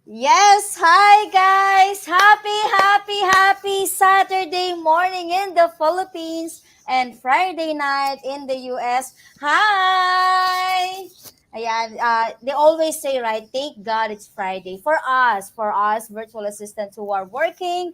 Yes, hi guys! Happy Saturday morning in the Philippines and Friday night in the US. Hi! Ayan, they always say, right, thank God it's Friday. For us virtual assistants who are working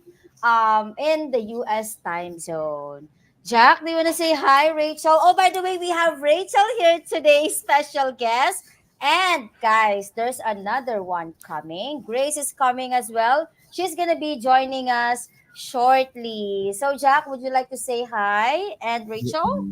in the US time zone. Jack, do you want to say hi, Rachel? Oh, by the way, we have Rachel here today, special guest. And guys, there's another one coming. Grace is coming as well. She's gonna be joining us shortly. So, Jack, would you like to say hi? And Ye- Rachel?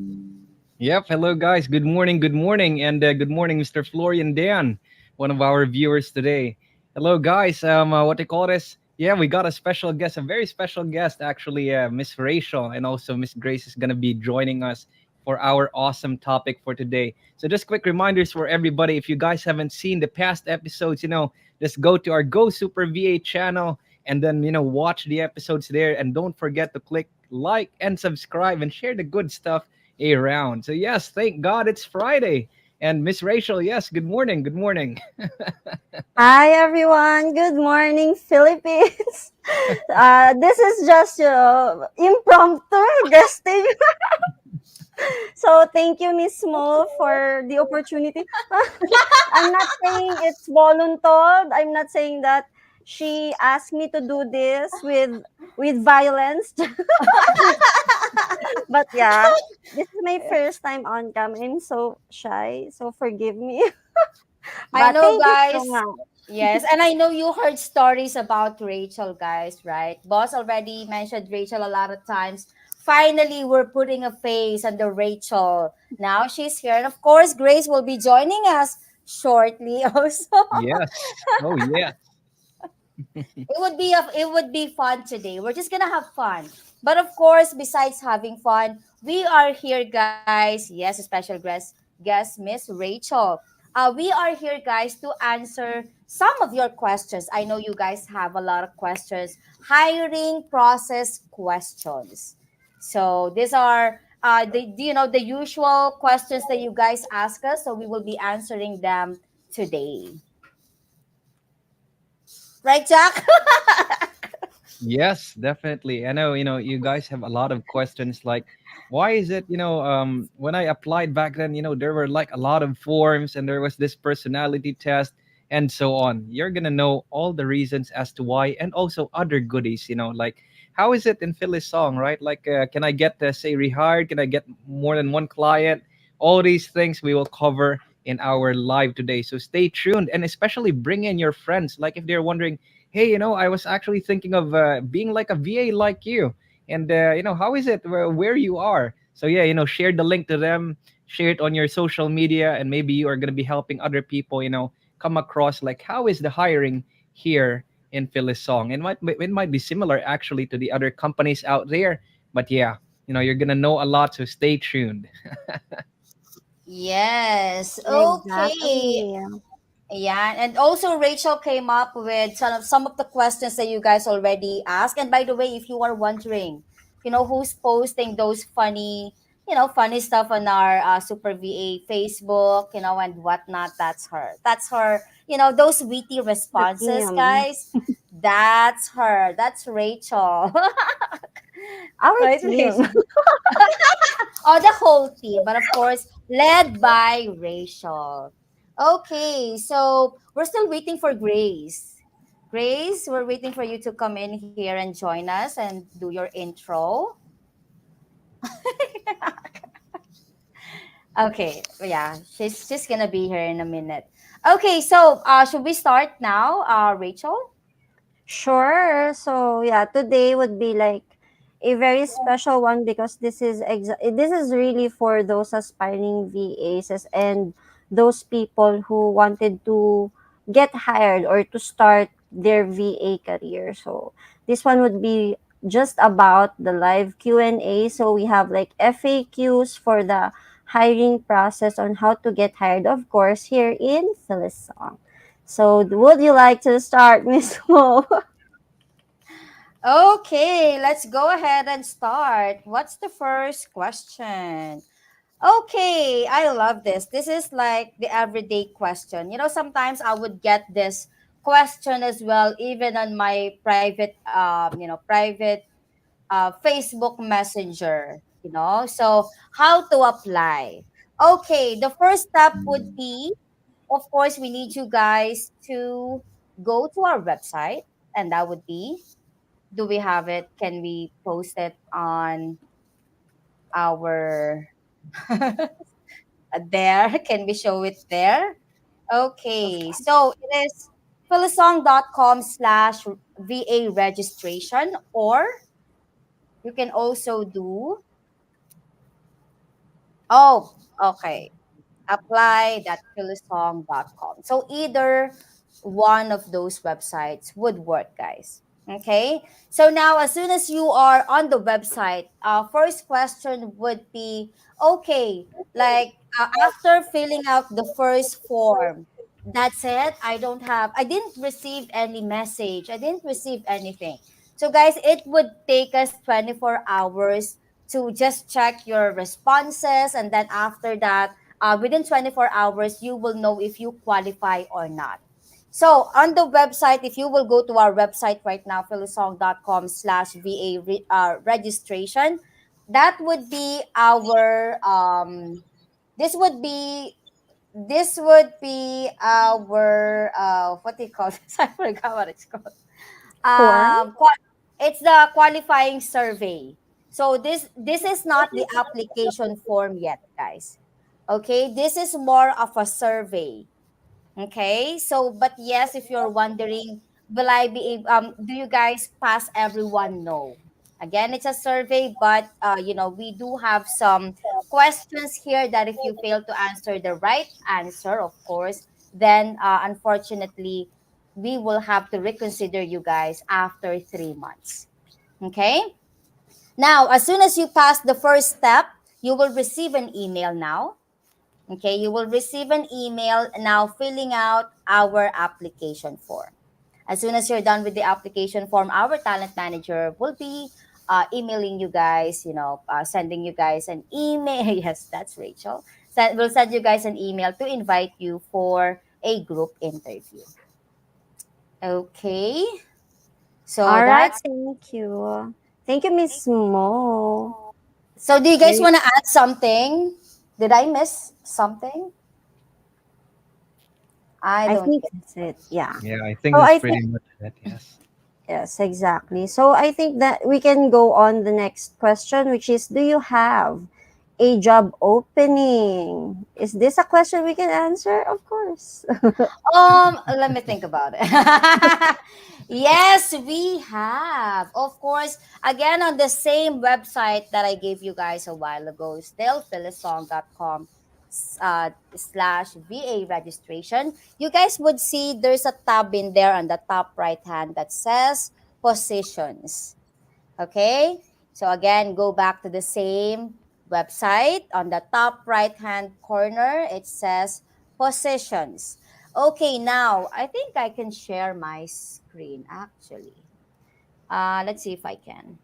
Yep. Hello, guys. Good morning. Good morning. And good morning, Mr. Florian Dan, one of our viewers today. Hello, guys. What they call this? Yeah, we got a special guest, a very special guest, actually, Miss Rachel, and also Miss Grace is going to be joining us for our awesome topic for today. So, just quick reminders for everybody. If you guys haven't seen the past episodes, just go to our Go Super VA channel and then, watch the episodes there. And don't forget to click like and subscribe and share the good stuff around. So yes, thank God it's Friday. And Miss Rachel, yes, good morning. Good morning. Hi everyone. Good morning, Philippines. This is just impromptu guesting. So thank you, Miss Mo, for the opportunity. I'm not saying it's voluntold. I'm not saying that she asked me to do this with violence. But yeah, this is my first time on cam. I'm so shy, so forgive me. I But know, thank you so guys. much. Yes, and I know you heard stories about Rachel, guys, right? Boss already mentioned Rachel a lot of times. Finally, we're putting a face on the Rachel. Now she's here. And of course, Grace will be joining us shortly also. Yes. Oh yeah. It would be fun today. We're just gonna have fun. But of course, besides having fun, we are here, guys. Yes, a special guest, Miss Rachel. We are here, guys, to answer some of your questions. I know you guys have a lot of questions, hiring process questions. So these are the usual questions that you guys ask us. So we will be answering them today, right, Jack? Yes, definitely. I know, you guys have a lot of questions like why is it, when I applied back then, there were like a lot of forms and there was this personality test and so on. You're going to know all the reasons as to why and also other goodies, like how is it in Phyllis song, right? Like can I get say rehired? Can I get more than one client? All these things we will cover in our live today. So stay tuned and especially bring in your friends like if they're wondering, hey, I was actually thinking of being like a VA like you. And, how is it where you are? So, yeah, share the link to them, share it on your social media, and maybe you are going to be helping other people, come across like how is the hiring here in Phyllis Song? It might be similar actually to the other companies out there. But yeah, you're going to know a lot. So stay tuned. Yes. Okay. Exactly. Yeah, and also Rachel came up with some of the questions that you guys already asked. And by the way, if you are wondering, who's posting those funny stuff on our Super VA Facebook, and whatnot, that's her. That's her. Those witty The responses, team. guys. That's her. That's Rachel. Our Right, team. Rachel? Oh, the whole team, but of course, led by Rachel. Okay, so we're still waiting for Grace. Grace, we're waiting for you to come in here and join us and do your intro. Okay, yeah, she's gonna be here in a minute. Okay, so should we start now, Rachel? Sure. So yeah, today would be like a very special one because this is really for those aspiring VAs and those people who wanted to get hired or to start their VA career. So this one would be just about the live Q&A. So we have like FAQs for the hiring process on how to get hired, of course, here in Philistine. So would you like to start, Miss Mo? Okay, let's go ahead and start. What's the first question? Okay, I love this. This is like the everyday question. You know, sometimes I would get this question as well, even on my private, private Facebook Messenger. You know, so how to apply? Okay, the first step would be, of course, we need you guys to go to our website, and that would be, do we have it? Can we post it on our there? Can we show it there? Of Okay, course. so it is philosong.com/VA registration, or you can also do, oh, okay, apply.philosong.com. So either one of those websites would work, guys. Okay. So now, as soon as you are on the website, first question would be, okay, like after filling out the first form, that's it. I didn't receive any message. I didn't receive anything. So, guys, it would take us 24 hours to just check your responses. And then after that, within 24 hours, you will know if you qualify or not. So on the website, if you will go to our website right now, philosong.com/VA registration, that would be our, this would be, our, what do you call this? I forgot what it's called. Form? It's the qualifying survey. So this is not the application form yet, guys. Okay, this is more of a survey. Okay, so but yes, if you're wondering, will I be do you guys pass everyone? No. Again, it's a survey, but we do have some questions here that if you fail to answer the right answer, of course, then unfortunately, we will have to reconsider you guys after 3 months. Okay. Now, as soon as you pass the first step, you will receive an email now. Okay, you will receive an email now filling out our application form. As soon as you're done with the application form, our talent manager will be emailing you guys, sending you guys an email. Yes, that's Rachel. We'll send you guys an email to invite you for a group interview. Okay, so All right, that's, thank you. Thank you, Miss Mo. so do you guys Very, want to add something? Did I miss something? I I don't think think. that's it. Yeah. Yeah, I think So that's I think pretty much it. Yes. yes, exactly. So I think that we can go on the next question, which is, do you have a job opening? Is this a question we can answer? Of course. Let me think about it. Yes, we have. Of course, again on the same website that I gave you guys a while ago, still philosong.com slash VA registration. You guys would see there's a tab in there on the top right hand that says positions. Okay? So again, go back to the same website. On the top right hand corner, it says positions. Okay, now I think I can share my screen actually. Let's see if I can.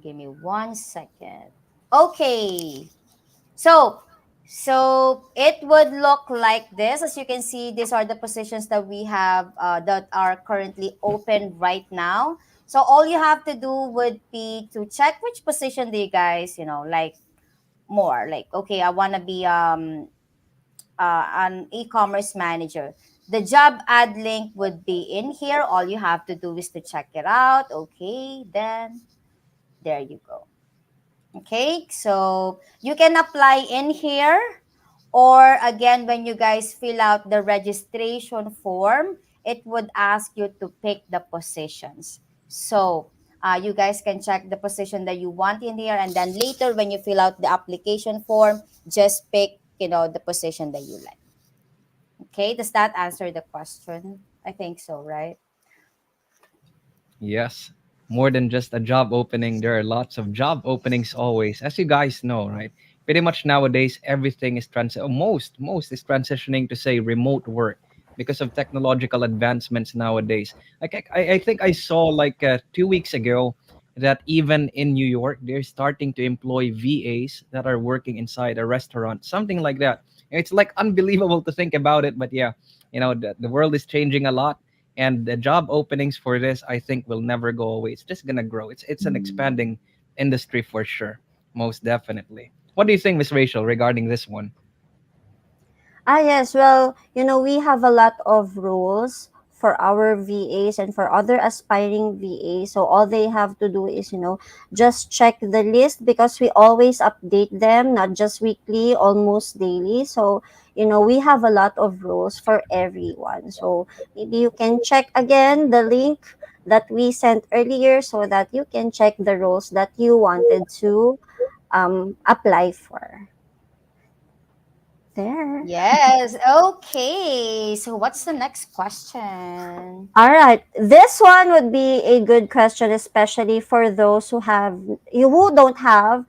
Give me 1 second. Okay. So, so it would look like this. As you can see, these are the positions that we have that are currently open right now. So all you have to do would be to check which position do you guys, like more. Like, okay, I want to be an e-commerce manager. The job ad link would be in here. All you have to do is to check it out. Okay, then there you go. Okay, so you can apply in here, or again, when you guys fill out the registration form, it would ask you to pick the positions. So you guys can check the position that you want in here, and then later when you fill out the application form, just pick, the position that you like. Okay, does that answer the question? I think so, right? Yes. More than just a job opening, there are lots of job openings always. As you guys know, right? Pretty much nowadays everything is most is transitioning to say remote work because of technological advancements nowadays. Like I think I saw like 2 weeks ago that even in New York they're starting to employ VAs that are working inside a restaurant, something like that. It's like unbelievable to think about it, but yeah, the world is changing a lot, and the job openings for this I think will never go away. It's just gonna grow. It's an expanding industry for sure, most definitely. What do you think, Miss Rachel, regarding this one? Yes, well, we have a lot of rules for our VAs and for other aspiring VAs. So all they have to do is, just check the list because we always update them, not just weekly, almost daily. So, we have a lot of rules for everyone. So maybe you can check again the link that we sent earlier so that you can check the rules that you wanted to apply for. There. Yes. Okay. So what's the next question? All right. This one would be a good question, especially for those who don't have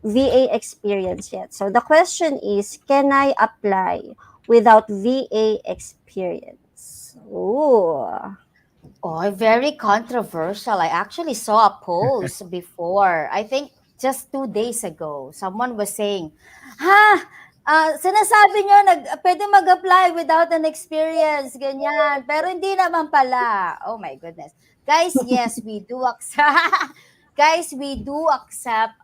VA experience yet. So the question is, can I apply without VA experience? Ooh. Oh, very controversial. I actually saw a post before. I think just 2 days ago. Someone was saying, ha, sinasabi nyo, pwede mag-apply without an experience, ganyan. Pero hindi naman pala. Oh my goodness. Guys, yes, we do accept, guys, we do accept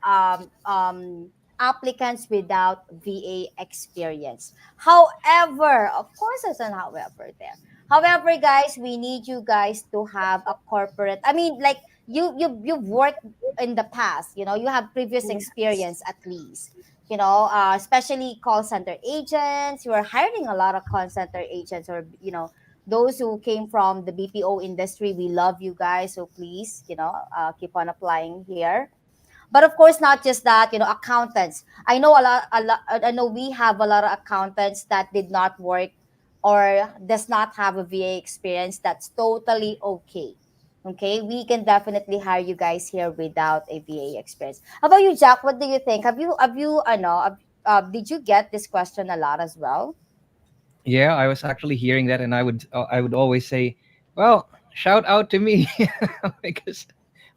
applicants without VA experience. However, of course, there's an however there. However, guys, we need you guys to have a corporate. I mean, like you've worked in the past. You have previous Yes. experience at least. Especially call center agents. You are hiring a lot of call center agents, or those who came from the BPO industry. We love you guys, so please, keep on applying here. But of course, not just that. Accountants. I know a lot. I know we have a lot of accountants that did not work or does not have a VA experience. That's totally okay. Okay, we can definitely hire you guys here without a VA experience. How about you, Jack? What do you think? Have you did you get this question a lot as well? Yeah, I was actually hearing that, and I would always say, well, shout out to me because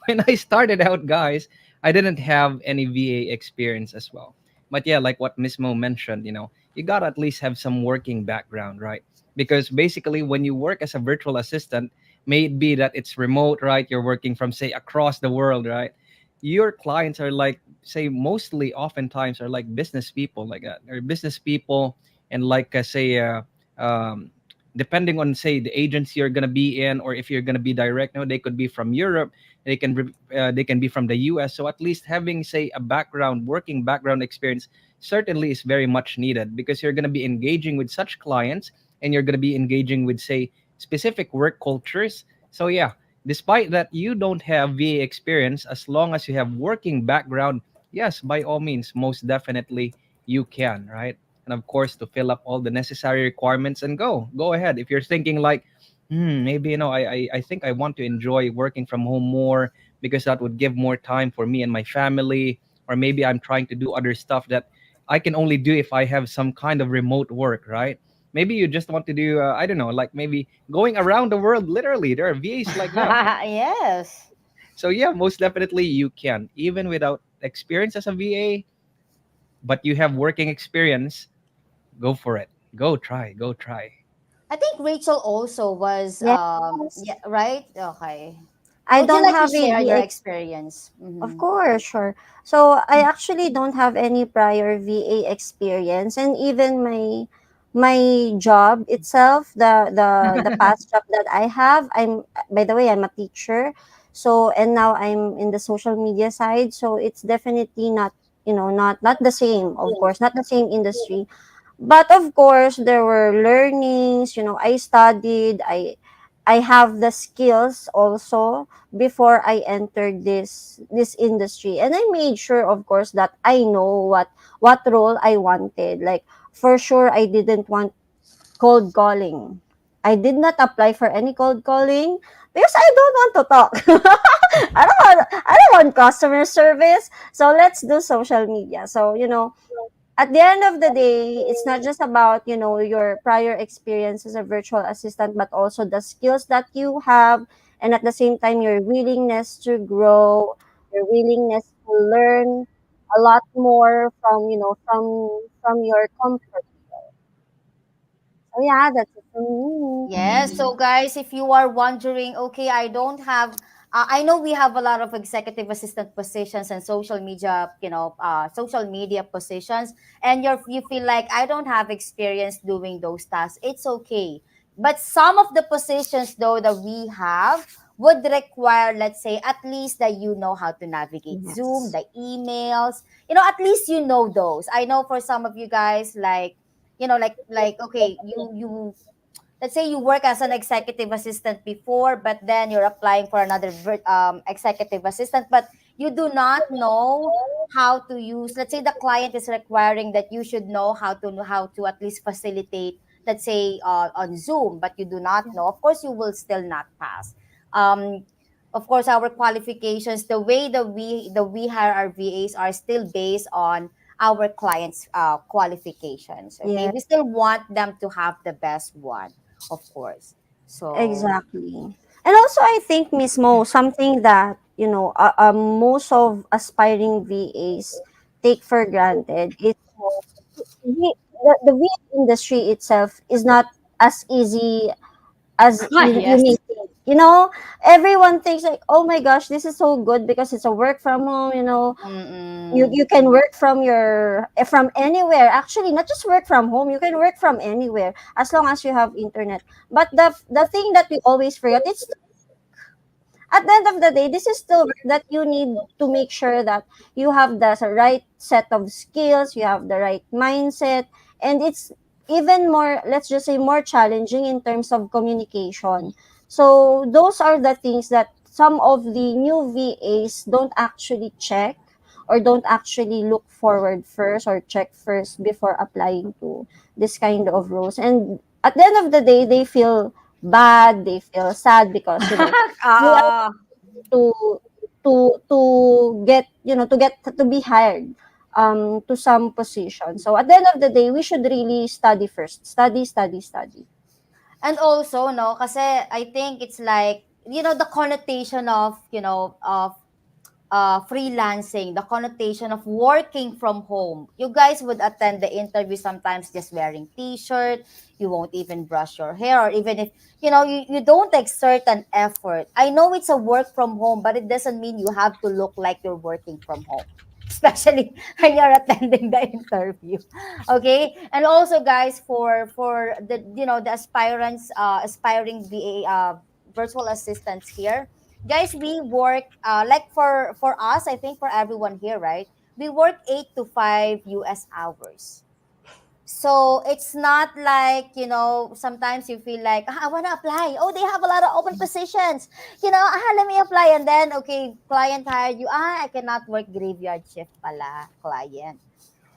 when I started out, guys, I didn't have any VA experience as well. But yeah, like what Miss Mo mentioned, you gotta at least have some working background, right? Because basically, when you work as a virtual assistant, may it be that it's remote, right? You're working from say across the world, right? Your clients are like, say, mostly, oftentimes, are like business people, like that. They're business people, and like say, um, depending on say the agency you're gonna be in, or if you're gonna be direct, no, they could be from Europe, they can be from the US. So at least having say a background, working background experience certainly is very much needed, because you're going to be engaging with such clients, and you're going to be engaging with say specific work cultures. So yeah, despite that you don't have VA experience, as long as you have working background, yes, by all means, most definitely you can, right? And of course, to fill up all the necessary requirements and go ahead. If you're thinking like, maybe I think I want to enjoy working from home more, because that would give more time for me and my family. Or maybe I'm trying to do other stuff that I can only do if I have some kind of remote work, right? Maybe you just want to do I don't know, like maybe going around the world literally. There are VAs like that. Yes. So yeah, most definitely you can, even without experience as a VA, but you have working experience. Go for it. Go try. I think Rachel also was Yes. yeah, right? Okay. I Would you don't like to have a share your VA. experience? Of Mm-hmm. course, sure. So I actually don't have any prior VA experience, and even my job itself, the past job that I have, I'm, by the way, I'm a teacher. So, and now I'm in the social media side. So it's definitely not, not the same, of course, not the same industry. But of course, there were learnings, I studied, I have the skills also before I entered this industry. And I made sure, of course, that I know what role I wanted. Like, for sure, I didn't want cold calling. I did not apply for any cold calling because I don't want to talk. I don't want customer service. So let's do social media. So, at the end of the day, it's not just about, your prior experience as a virtual assistant, but also the skills that you have, and at the same time, your willingness to grow, your willingness to learn a lot more from, from your comfort. So yeah, that's it for me. Yes. So, guys, if you are wondering, okay, I don't have, I know we have a lot of executive assistant positions and social media positions, and you feel like I don't have experience doing those tasks. It's okay. But some of the positions, though, that we have would require, let's say, at least that you know how to navigate Zoom, Yes. the emails, at least you know those. I know for some of you guys, like, okay, you let's say you work as an executive assistant before, but then you're applying for another executive assistant, but you do not know how to use. Let's say the client is requiring that you should know how to at least facilitate, let's say, on Zoom, but you do not know. Of course, you will still not pass. Um, of course, our qualifications, the way that we hire our VAs are still based on our clients' qualifications. Okay, Yeah, we still want them to have the best one, of course. So exactly. And also, I think, Miss Mo, something that, most of aspiring VAs take for granted is, the VA industry itself is not as easy as you yes. may think. Everyone thinks like, oh my gosh, this is so good because it's a work from home. Mm-mm. You can work from anywhere. Actually, not just work from home, you can work from anywhere as long as you have internet. But the thing that we always forget, it's at the end of the day, this is still work that you need to make sure that you have the right set of skills, you have the right mindset, and it's even more, let's just say, more challenging in terms of communication. So those are the things that some of the new VAs don't actually check, or don't actually look forward first or check first before applying to this kind of roles. And at the end of the day, they feel bad, they feel sad because, they Ah, to to be hired to some position. So at the end of the day, we should really study first. Study, study, study. and also, no, kasi I think it's like, the connotation of freelancing, the connotation of working from home. You guys would attend the interview sometimes just wearing t-shirt. You won't even brush your hair, or even if you don't exert an effort. I know it's a work from home, but it doesn't mean you have to look like you're working from home. Especially when you're attending the interview. Okay? And also, guys, for the aspiring VA virtual assistants here, guys, we work like for us, I think for everyone here, right? We work 8 to 5 US hours. So it's not like, sometimes you feel like, I want to apply. Oh, they have a lot of open positions. Let me apply. And then, okay, client hired you. I cannot work graveyard shift pala, client.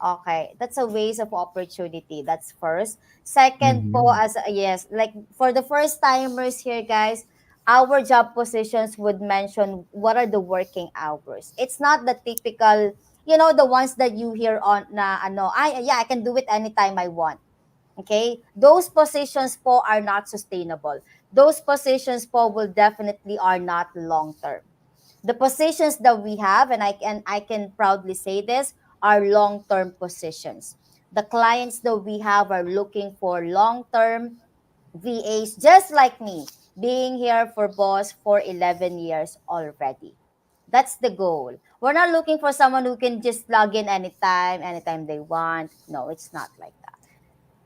Okay, that's a waste of opportunity. That's first. Second po, Mhm. yes, like for the first timers here, guys, our job positions would mention what are the working hours. It's not the typical, the ones that you hear on na ano, I can do it anytime I want. Okay? Those positions po are not sustainable. Those positions po will definitely are not long term. The positions that we have, and I can proudly say this, are long-term positions. The clients that we have are looking for long-term VAs, just like me, being here for Boss for 11 years already. That's the goal. We're not looking for someone who can just log in anytime they want. No, it's not like that.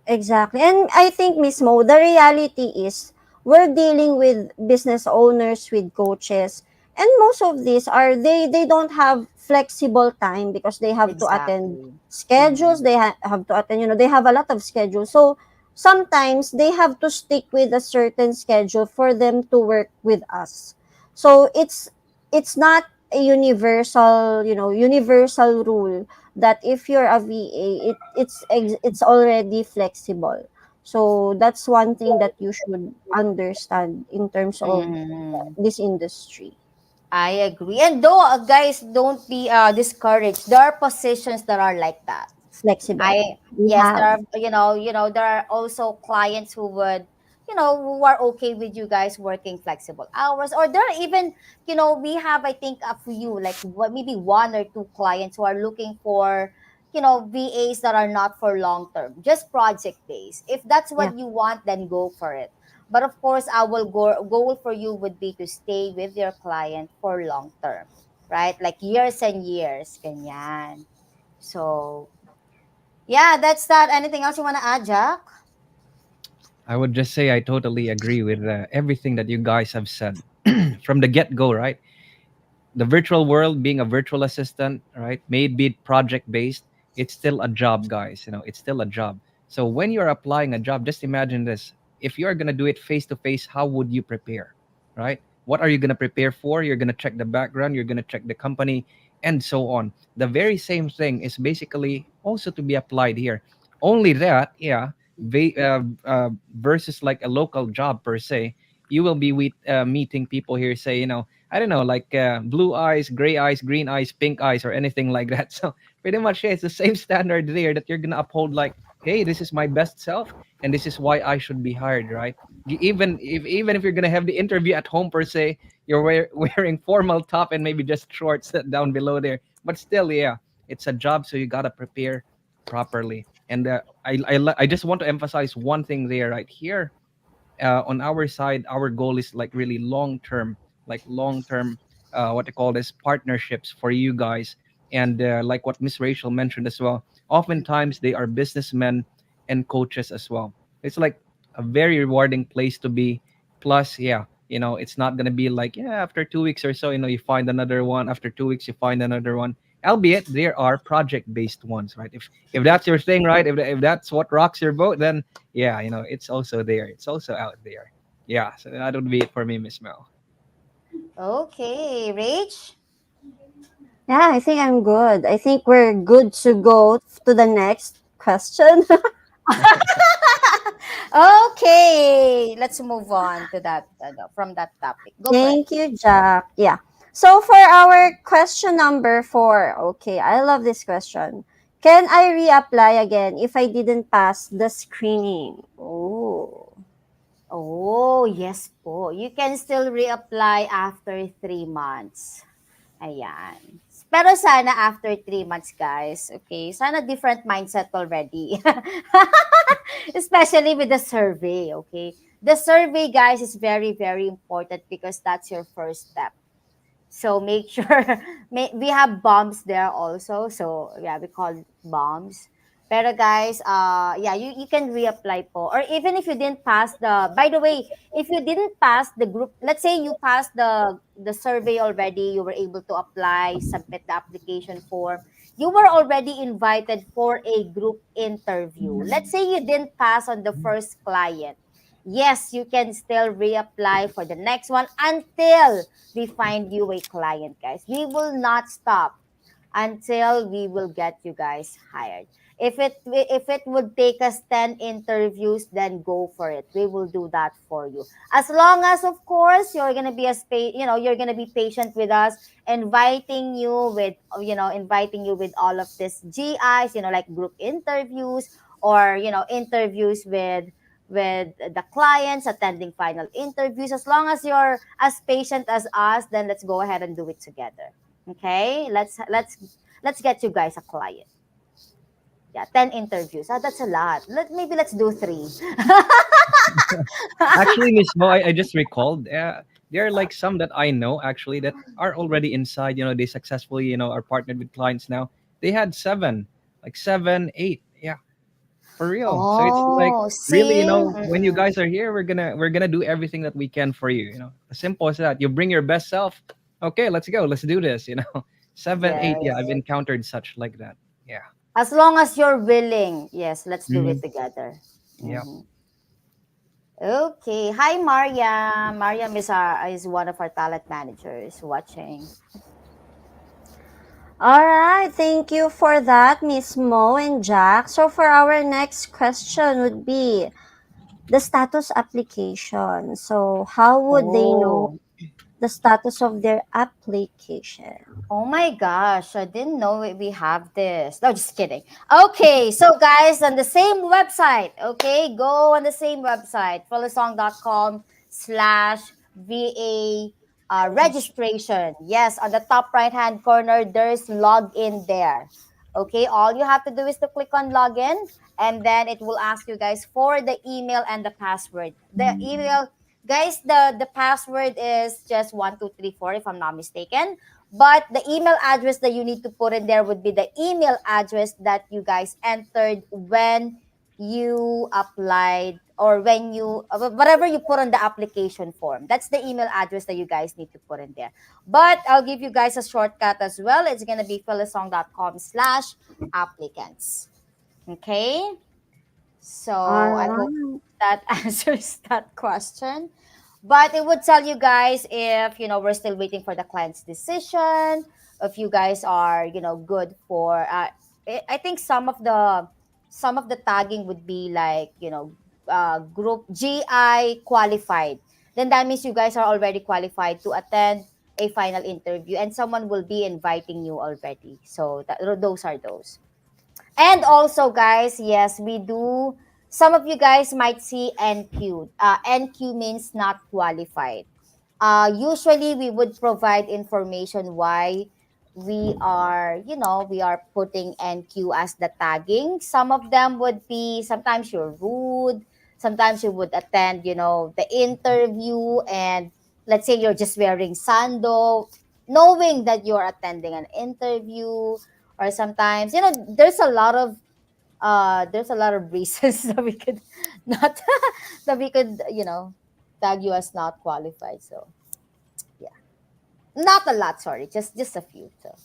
Exactly. And I think, Miss Mo, the reality is we're dealing with business owners, with coaches, and most of these are they don't have flexible time because they have to attend Exactly. schedules, Mm-hmm. they have to attend, they have a lot of schedules. So sometimes they have to stick with a certain schedule for them to work with us. So it's not a universal, universal rule that if you're a VA, it's already flexible. So that's one thing that you should understand in terms of Mm-hmm. this industry. I agree. And though, guys, don't be discouraged. There are positions that are like that. Flexible. I We Yes, there have. are, there are also clients who would, who are okay with you guys working flexible hours, or there are even, we have, I think, a few, like maybe one or two clients who are looking for, VAs that are not for long term, just project based. If that's Yeah. what you want, then go for it. But of course, our goal for you would be to stay with your client for long term, right? Like years and years, ganyan. So yeah, that's that. Anything else you want to add, Jack? I would just say I totally agree with everything that you guys have said from the get go, right? The virtual world, being a virtual assistant, right, may be project based, it's still a job, guys. It's still a job. So when you're applying a job, just imagine this: if you're going to do it face to face, how would you prepare, right? What are you going to prepare for? You're going to check the background, you're going to check the company, and so on. The very same thing is basically also to be applied here, only that, yeah, versus like a local job per se, you will be meeting people here, say, I don't know, like blue eyes, gray eyes, green eyes, pink eyes, or anything like that. So pretty much, yeah, it's the same standard there that you're gonna uphold. Like, hey, this is my best self, and this is why I should be hired, right? Even if you're gonna have the interview at home per se, you're wearing formal top and maybe just shorts down below there. But still, yeah, it's a job, so you gotta prepare properly. And I just want to emphasize one thing there, right here, on our side, our goal is like really long term, what they call this, partnerships for you guys. And like what Miss Rachel mentioned as well, oftentimes they are businessmen and coaches as well. It's like a very rewarding place to be. Plus, yeah, it's not gonna be like, yeah, after 2 weeks or so, you find another one. After 2 weeks, you find another one. Albeit there are project based ones, right? If that's your thing, right? If that's what rocks your boat, then yeah, it's also there. It's also out there. Yeah, so that would be it for me, Miss Mel. Okay, Rach. Yeah, I think I'm good. I think we're good to go to the next question. Okay, let's move on to that, from that topic. Go for it. Thank you, Jack. Yeah. So for our question number 4, okay, I love this question. Can I reapply again if I didn't pass the screening? Oh, Oh, yes po. You can still reapply after 3 months. Ayan. Pero sana after 3 months, guys. Okay? Sana different mindset already. Especially with the survey, okay? The survey, guys, is very, very important because that's your first step. So make sure we have bombs there also. So yeah, we call it bombs. Pero guys, yeah, you can reapply po. Or even if you didn't pass by the way, if you didn't pass the group, let's say you passed the survey already, you were able to apply, submit the application form, you were already invited for a group interview. Let's say you didn't pass on the first client. Yes, you can still reapply for the next one until we find you a client, guys. We will not stop until we will get you guys hired. If it would take us 10 interviews, then go for it. We will do that for you. As long as, of course, you're gonna be you're gonna be patient with us, inviting you with all of this GIs, like group interviews, or interviews with the clients, attending final interviews. As long as you're as patient as us, then let's go ahead and do it together. Okay, let's get you guys a client. Yeah, 10 interviews. That's a lot. Maybe let's do three. Actually, Miss Mo, I just recalled. There are like some that I know actually that are already inside. They successfully, are partnered with clients now. They had seven, like seven, eight. Yeah, for real. So it's like Oh, really, see? when you Mm-mm. guys are here, we're gonna do everything that we can for you. As simple as that. You bring your best self. Okay, let's go. Let's do this. 7, 8. Yeah, I've Yes. encountered such like that. Yeah. As long as you're willing, yes, let's do Hmm. it together. Yeah. Hmm. Okay. Hi, Maria. Mariam is one of our talent managers watching. All right, thank you for that, Miss Mo and Jack. So for our next question would be the status application. So how would they know Oh. the status of their application? Oh my gosh, I didn't know we have this. No, just kidding. Okay, so guys, on the same website, okay, go on the same website, follow/VA registration. Yes, on the top right hand corner, there's login there. Okay, all you have to do is to click on login, and then it will ask you guys for the email and the password. The email, guys, the password is just 1234 if I'm not mistaken, but the email address that you need to put in there would be the email address that you guys entered when you applied, or when you whatever you put on the application form. That's the email address that you guys need to put in there. But I'll give you guys a shortcut as well. It's gonna be philosong.com/applicants. Okay, All so I hope right. that answers that question. But it would tell you guys if we're still waiting for the client's decision, if you guys are good for. I think some of the tagging would be like group GI qualified. Then that means you guys are already qualified to attend a final interview, and someone will be inviting you already. So those are those. And also, guys, yes, we do. Some of you guys might see NQ. NQ means not qualified. Usually, we would provide information why we are putting NQ as the tagging. Some of them would be, sometimes you're rude, sometimes you would attend, the interview, and let's say you're just wearing sando, knowing that you're attending an interview, or sometimes there's a lot of reasons that we could not that we could tag you as not qualified. So yeah, not a lot, sorry, just a few. So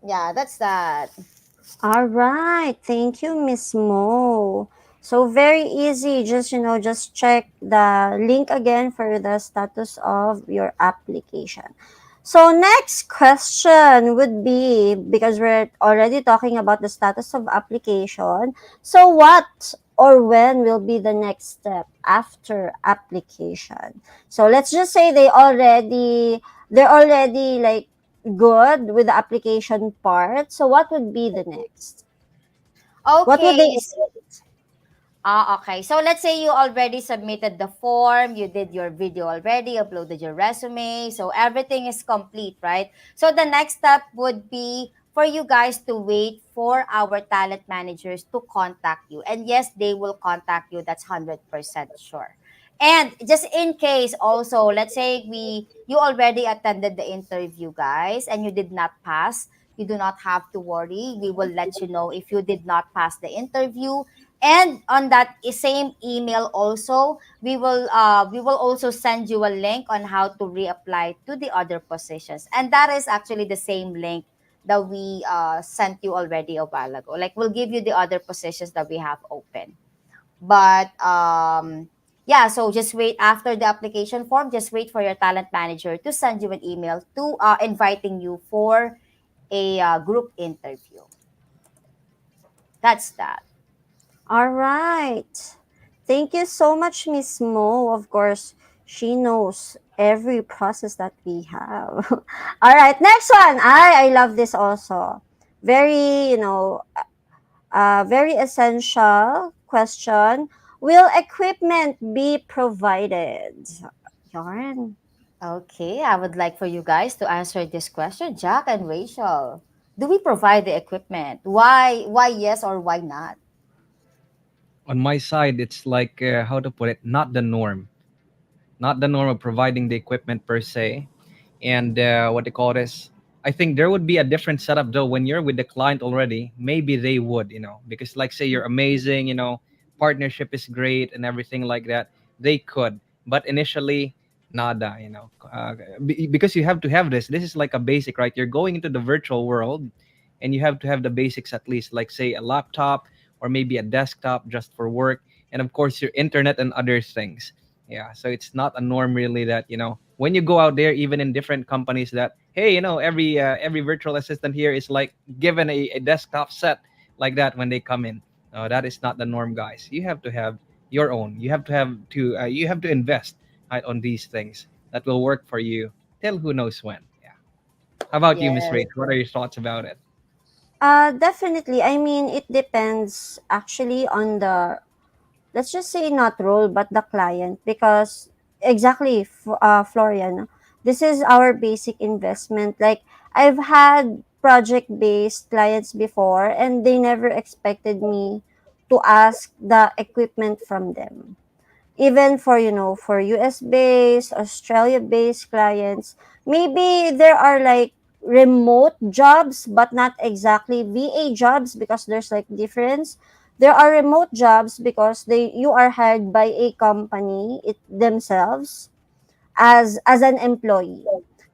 yeah, that's that. All right. Thank you, Miss Mo. So very easy. Just check the link again for the status of your application. So next question would be, because we're already talking about the status of application. So what or when will be the next step after application? So let's just say they're already like good with the application part. So what would be the next? What would Okay. they expect? Okay. So let's say you already submitted the form, you did your video already, uploaded your resume, so everything is complete, right? So the next step would be for you guys to wait for our talent managers to contact you. And yes, they will contact you. That's 100% sure. And just in case also, let's say you already attended the interview, guys, and you did not pass, you do not have to worry. We will let you know if you did not pass the interview, and on that same email also, we will also send you a link on how to reapply to the other positions, and that is actually the same link that we sent you already a while ago. Like, we'll give you the other positions that we have open. But yeah, so just wait after the application form. Just wait for your talent manager to send you an email to inviting you for a group interview. That's that. All right. Thank you so much, Miss Mo. Of course, she knows every process that we have. All right, next one. I love this also. Very, very essential question. Will equipment be provided? Yarn. Okay, I would like for you guys to answer this question, Jack and Rachel. Do we provide the equipment? Why yes or why not? On my side, it's like, how to put it, not the norm of providing the equipment per se, and what they call this. I think there would be a different setup though when you're with the client already. Maybe they would, because like say you're amazing, partnership is great and everything like that. They could, but initially, nada, because you have to have this. This is like a basic, right? You're going into the virtual world, and you have to have the basics at least, like say a laptop or maybe a desktop just for work, and of course your internet and other things. Yeah, so it's not a norm really that when you go out there, even in different companies, that hey, every virtual assistant here is like given a desktop set like that when they come in. No, that is not the norm, guys. You have to have your own. You have to invest, right, on these things that will work for you till who knows when. Yeah. How about you, Miss Yes. Rach? What are your thoughts about it? Definitely. I mean, it depends actually on the, let's just say not role, but the client, because exactly, Florian, this is our basic investment. Like, I've had project based clients before, and they never expected me to ask the equipment from them. Even for, for US based, Australia based clients, maybe there are like remote jobs but not exactly VA jobs, because there's like difference. There are remote jobs because they you are hired by a company it themselves as an employee.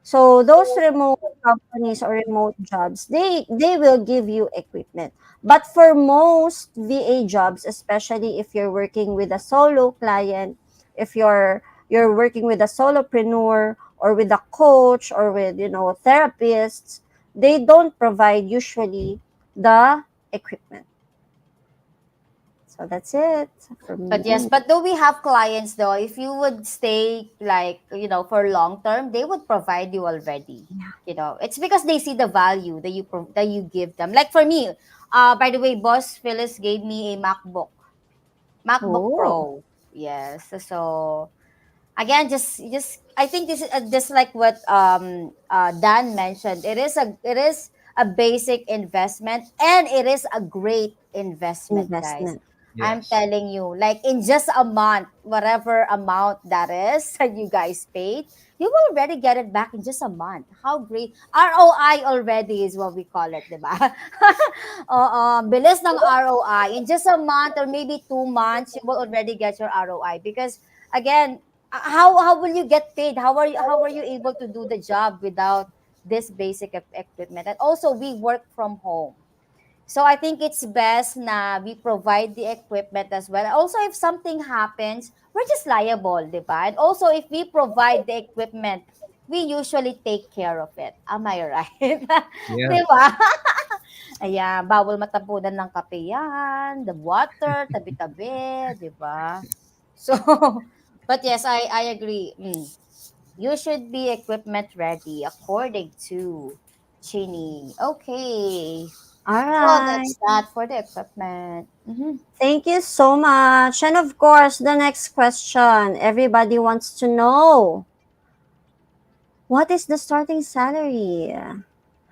So those remote companies or remote jobs, they will give you equipment. But for most VA jobs, especially if you're working with a solo client, if you're working with a solopreneur or with a coach or with, therapists, they don't provide usually the equipment. So that's it from But yes, me. but do we have clients though? If you would stay like, for long term, they would provide you already. It's because they see the value that that you give them. Like for me, by the way, Boss Phyllis gave me a MacBook Oh, Pro. Yes. So again, just I think this is just like what Dan mentioned. It is a basic investment, and it is a great investment, guys. investment. I'm Yes. telling you, like in just a month, whatever amount that is that you guys paid, you will already get it back in just a month. How great. ROI already is what we call it, di ba? Bilis ng ROI. In just a month or maybe 2 months, you will already get your ROI. Because again, how will you get paid? How are you able to do the job without this basic equipment? And also, we work from home, so I think it's best na we provide the equipment as well. Also, if something happens, we're just liable, di ba? And also, if we provide the equipment, we usually take care of it. Am I right? Di Yes. ba? Ayan, bawal matapunan ng kape yan, the water, tabi-tabi, di ba? So, but yes, I agree. You should be equipment ready according to Chini. Okay. All So right. that's that for the equipment. Thank you so much. And of course, the next question everybody wants to know, what is the starting salary?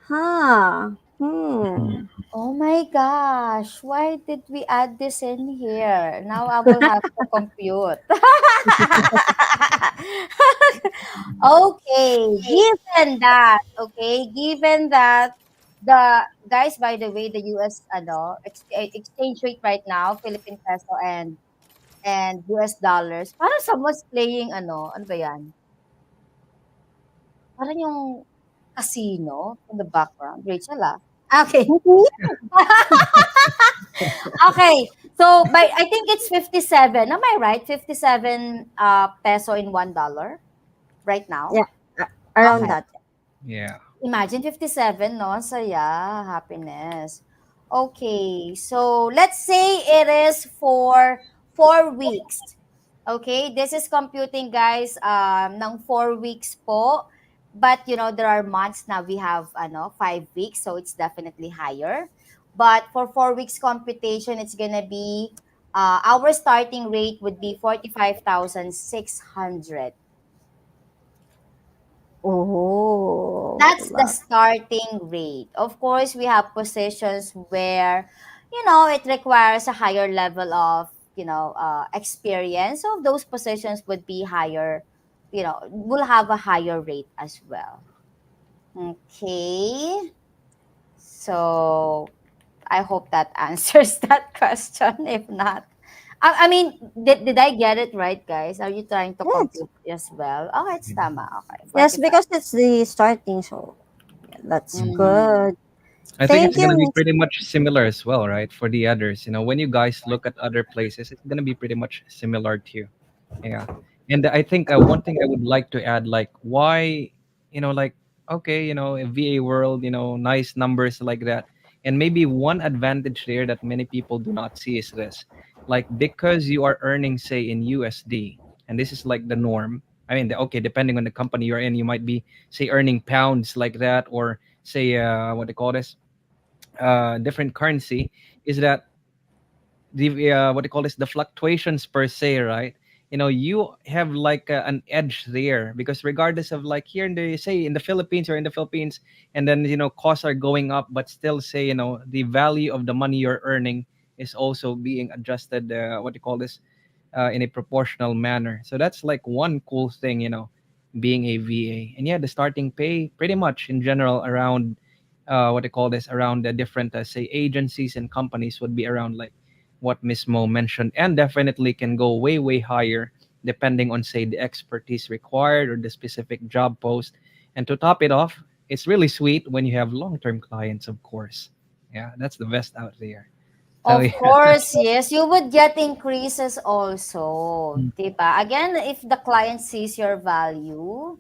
Huh. Hmm. Oh my gosh, why did we add this in here? Now I will have to compute. Given that the guys, by the way, the US exchange rate right now, Philippine peso and US dollars, parang someone's playing ano ba 'yan? Parang yung casino in the background. Rachel, ah. Okay. Mhm. Okay. So by I think it's 57. Am I right? 57 peso in $1 right now. Yeah, around Okay. that. Yeah. Imagine 57, no? Saya, happiness. Okay. So let's say it is for 4 weeks. Okay, this is computing, guys, ng 4 weeks po. But there are months na we have 5 weeks, so it's definitely higher. But for 4 weeks computation, it's gonna be our starting rate would be 45,600. Oh, That's the wow. starting rate. Of course, we have positions where, it requires a higher level of, experience. So those positions would be higher, will have a higher rate as well. Okay. So I hope that answers that question. If not, I mean, did I get it right, guys? Are you trying to Yes. compute as well? Oh, it's Mhm. tama. Okay, Yes, 45. because it's the starting, so yeah, that's Mhm. Mm-hmm. good. I think it's Thank gonna you, be Miss. pretty much similar as well, right? For the others, when you guys look at other places, it's gonna be pretty much similar to you. Yeah. And I think one thing I would like to add, like, why, like, okay, a VA world, nice numbers like that. And maybe one advantage there that many people do not see is this, like, because you are earning, say, in USD, and this is like the norm. I mean, okay, depending on the company you're in, you might be, say, earning pounds like that, or say, what they call this, different currency, is that the what they call this, the fluctuations per se, right? You have like an edge there, because regardless of, like, here in the, say, in the Philippines, and then costs are going up, but still, say, the value of the money you're earning is also being adjusted, what they call this, in a proportional manner. So that's like one cool thing, being a VA. And yeah, the starting pay pretty much in general around, what they call this, around the different, say, agencies and companies would be around like what Miss Mo mentioned, and definitely can go way, way higher depending on, say, the expertise required or the specific job post. And to top it off, it's really sweet when you have long term clients, of course. Yeah, that's the best out there. So, Of course, yes, you would get increases also, yeah. diba? Again, if the client sees your value,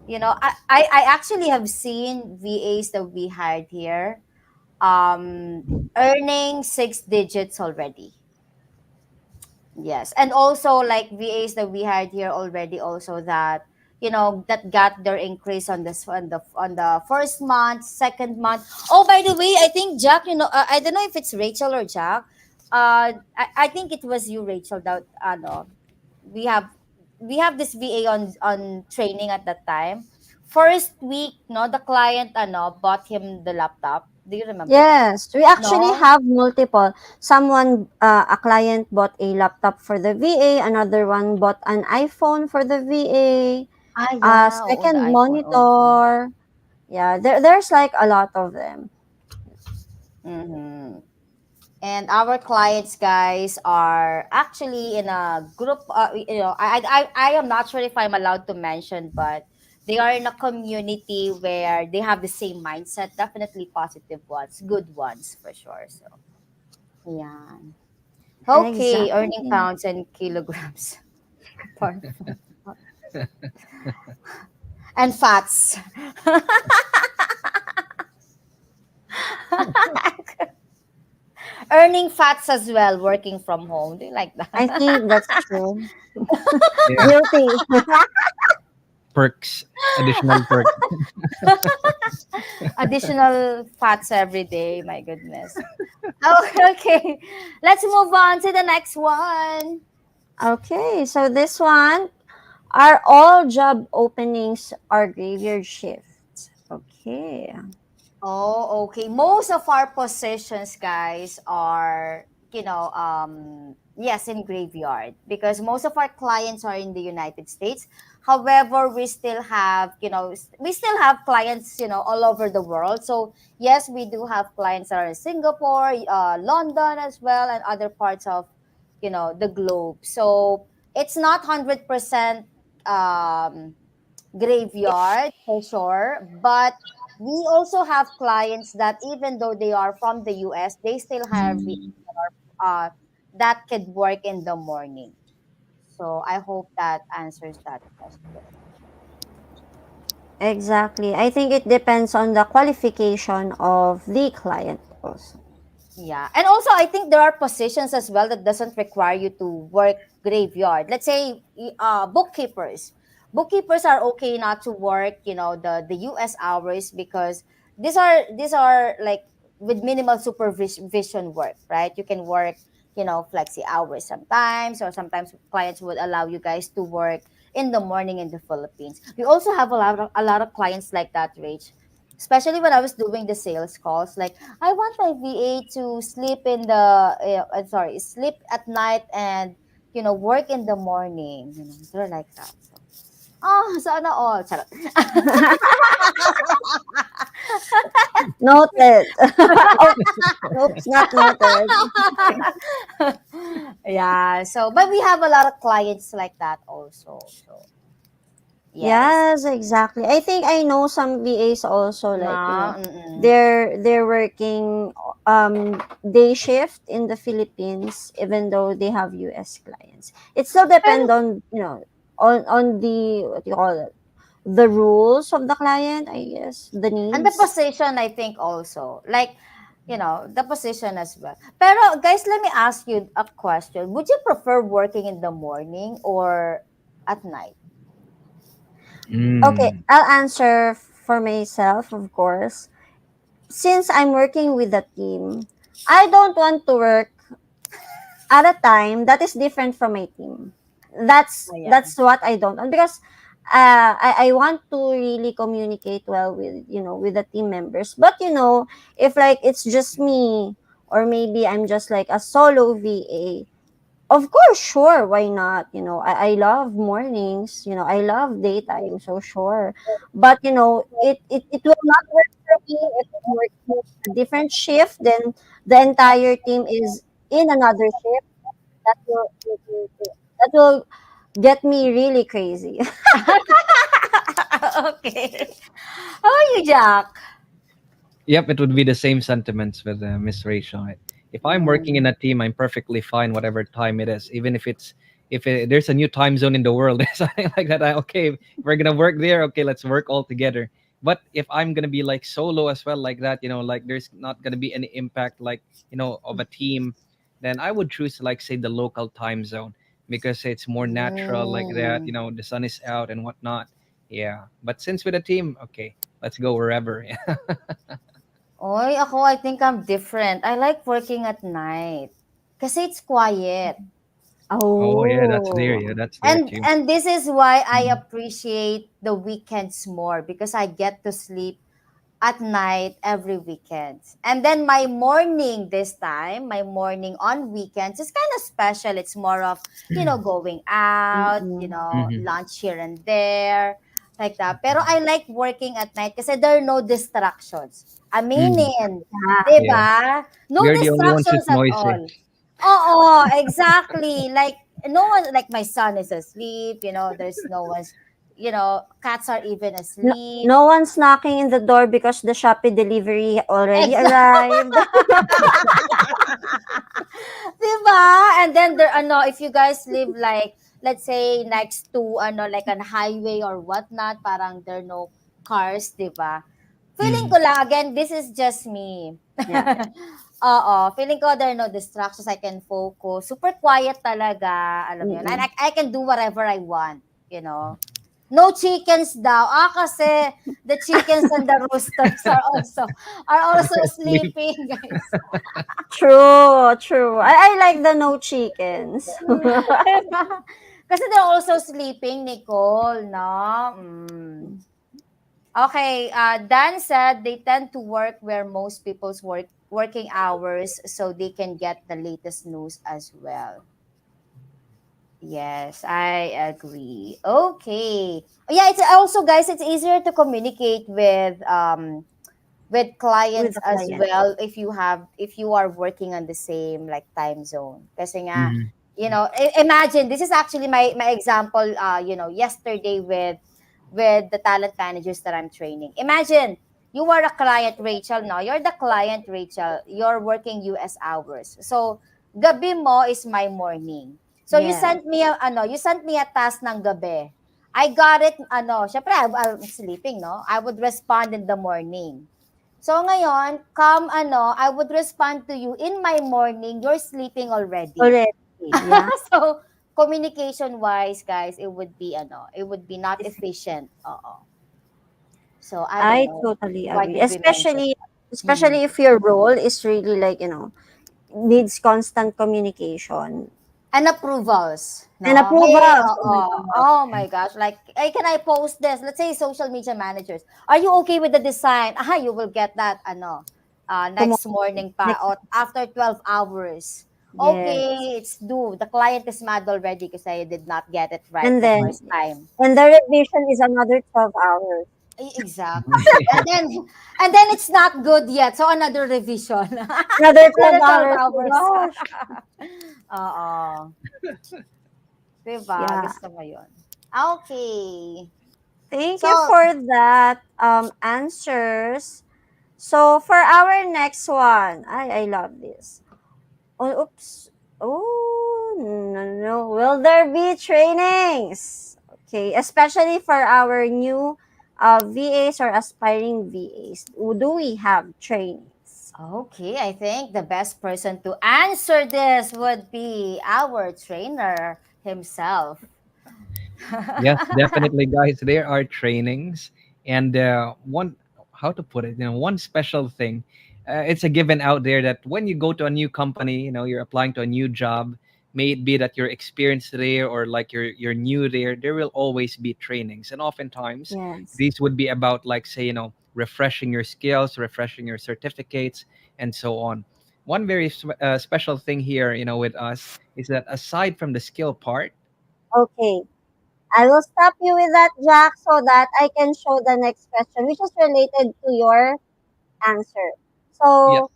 I actually have seen VAs that we hired here, earning six digits already. Yes, and also like VAs that we hired here already, also that that got their increase on this on the first month, second month. Oh, by the way, I think Jack, I don't know if it's Rachel or Jack. I think it was you, Rachel. That no, we have we have this VA on training at that time. First week, no, the client bought him the laptop. Do you remember that? Yes, we actually No. have multiple. Someone, a client bought a laptop for the VA, another one bought an iPhone for the VA, Ah, a yeah. Oh, the second iPhone also. monitor. Yeah, there's like a lot of them. Mm-hmm. And our clients, guys, are actually in a group. I am not sure if I'm allowed to mention, but they are in a community where they have the same mindset. Definitely positive ones, good ones for sure. So yeah. Okay, earning Exactly. pounds and kilograms. Apart from and fats. Earning fats as well, working from home. Do you like I that? think that's true. Yeah. Guilty. Perks, additional perks. Additional fats every day. My goodness. Oh, okay. Let's move on to the next one. Okay, so this one, are all job openings are graveyard shifts? Okay. Oh, okay. Most of our positions, guys, are, yes, in graveyard because most of our clients are in the United States. However, we still have clients, all over the world. So, yes, we do have clients that are in Singapore, London as well, and other parts of, the globe. So, it's not 100% graveyard for sure, but we also have clients that even though they are from the US, they still have that could work in the morning. So I hope that answers that question. Exactly. I think it depends on the qualification of the client also. Yeah. And also I think there are positions as well that doesn't require you to work graveyard. Let's say bookkeepers. Bookkeepers are okay not to work, the US hours because these are like with minimal supervision work, right? You can work, flexi hours sometimes, or sometimes clients would allow you guys to work in the morning in the Philippines. We also have a lot of clients like that, Rach. Especially when I was doing the sales calls, like I want my VA to sleep sleep at night and work in the morning. They're like that. So, sana all. Charot. Noted. Oops, oops, not noted. Yeah. So, but we have a lot of clients like that also. So, yes. Yes, exactly. I think I know some VAs also, like, No. Mm-mm. they're working day shift in the Philippines even though they have US clients. It still depend Pero, on, on the, what do you call it? The rules of the client, I guess, the and the needs. position, I think also, like, the position as well. Pero, guys, let me ask you a question. Would you prefer working in the morning or at night? Okay, Mm. I'll answer for myself, of course. Since I'm working with a team, I don't want to work at a time that is different from my team. Oh, yeah. That's what I don't want, because I want to really communicate well with, with the team members. But if like it's just me, or maybe I'm just like a solo VA, of course, sure, why not? I love mornings, I love daytime, so sure. But it will not work for me if I'm working a different shift, then the entire team is in another shift. That will get me really crazy. Okay. How are you, Jack? Yep, it would be the same sentiments with Miss Rachel. Right? If I'm working in Mm. a team, I'm perfectly fine whatever time it is, even if there's a new time zone in the world, something like that. Okay, if we're gonna work there. Okay, let's work all together. But if I'm gonna be like solo as well, like that, like there's not gonna be any impact, like of a team, then I would choose like say the local time zone because it's more natural like that. Mm. The sun is out and whatnot. Yeah, but since with a team, okay, let's go wherever. Oy, ako, I think I'm different. I like working at night. Kasi it's quiet. Oh yeah, that's there. Oh, Yeah, that's there too. And this is why I Mhm. appreciate the weekends more because I get to sleep at night every weekend. And then my morning this time, my morning on weekends is kind of special. It's more of, going out, mm-mm. Mhm. lunch here and there, like that. Pero I like working at night kasi there are no distractions. Mhm. Aminin. Yeah. 'Di Yeah, ba? No we are the only ones who's distractions at noisy. all. Oo, exactly. Like, no one, like my son is asleep, there's no one's, cats are even No, asleep. no one's knocking in the door because the Shopee delivery already Exactly. arrived. 'Di ba? And then there if you guys live like let's say next to like on highway or whatnot, parang there are no cars, 'di ba? Feeling Mhm. ko lang again, this is just me. Yeah, yeah. Oo, feeling ko there are no distractions, I can focus. Super quiet talaga, alam mo yun. And Mm-mm. I can do whatever I want, you know. No chickens daw. Kasi the chickens and the roosters are also Sleep. sleeping, guys. True, true. I like the no chickens. Kasi they're also sleeping, Nicole, no? Mm. Okay, Dan said they tend to work where most people's working hours so they can get the latest news as well. Yes, I agree. Okay. Yeah, it's also, guys, it's easier to communicate with With clients the as client. well if you are working on the same like time zone. Kasi nga, Mhm. imagine this is actually my example yesterday with the talent managers that I'm training. Imagine you are a client, Rachel, no? You're the client, Rachel. You're working US hours. So gabi mo is my morning. So Yes. you sent me a task ng gabi. I got it, syempre I'm sleeping, no? I would respond in the morning. So ngayon, I would respond to you in my morning, you're sleeping already. Already. Yeah. So communication wise, guys, it would be not If efficient. So I don't I know. totally Why agree. did we mention Especially that? Mhm. especially if your role is really like, needs constant communication And approvals, and no? Hey, approvals. Oh my oh, god. oh my gosh, like, hey, can I post this? Let's say social media managers. Are you okay with the design? You will get that, Tomorrow. next morning pa, Next. or after 12 hours. Yes. Okay, it's due. The client is mad already because I did not get it right And the then first time. and the revision is another 12 hours. Exactly. And then it's not good yet. So another revision. Another Another 12 $12. Oh hours. my gosh. Oo. Diba? Yeah. Gusto mo yun. Okay. Thank So, you for that answers. So for our next one, I love this. Oh, oops. Oh, no, no, no. Will there be trainings? Okay, especially for our new VAs or aspiring VAs. Do we have trainings? okay, I think the best person to answer this would be our trainer himself. Yes, definitely, guys. There are trainings, and one, how to put it, one special thing. It's a given out there that when you go to a new company, you're applying to a new job. May it be that you're experienced there or like you're new there. There will always be trainings, and oftentimes Yes. these would be about like say refreshing your skills, refreshing your certificates, and so on. One very special thing here, with us is that aside from the skill part. Okay. I will stop you with that, Jack, so that I can show the next question, which is related to your answer. Yes. So,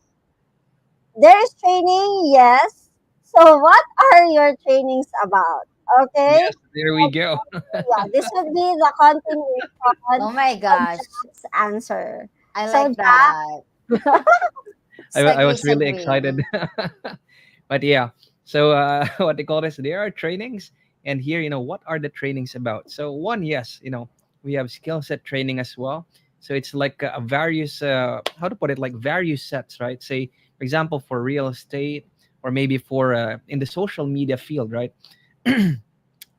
there is training, yes. So, what are your trainings about? Okay? Yes, there we go. Yeah, this would be the continuation Oh my of gosh. Jack's answer. I So, like that. Jack, I Segue, was really segue. excited. But yeah, so what they call this, there are trainings. And here, what are the trainings about? So one, yes, we have skill set training as well. So it's like a various, how to put it, like various sets, right? Say, for example, for real estate, or maybe for in the social media field, right?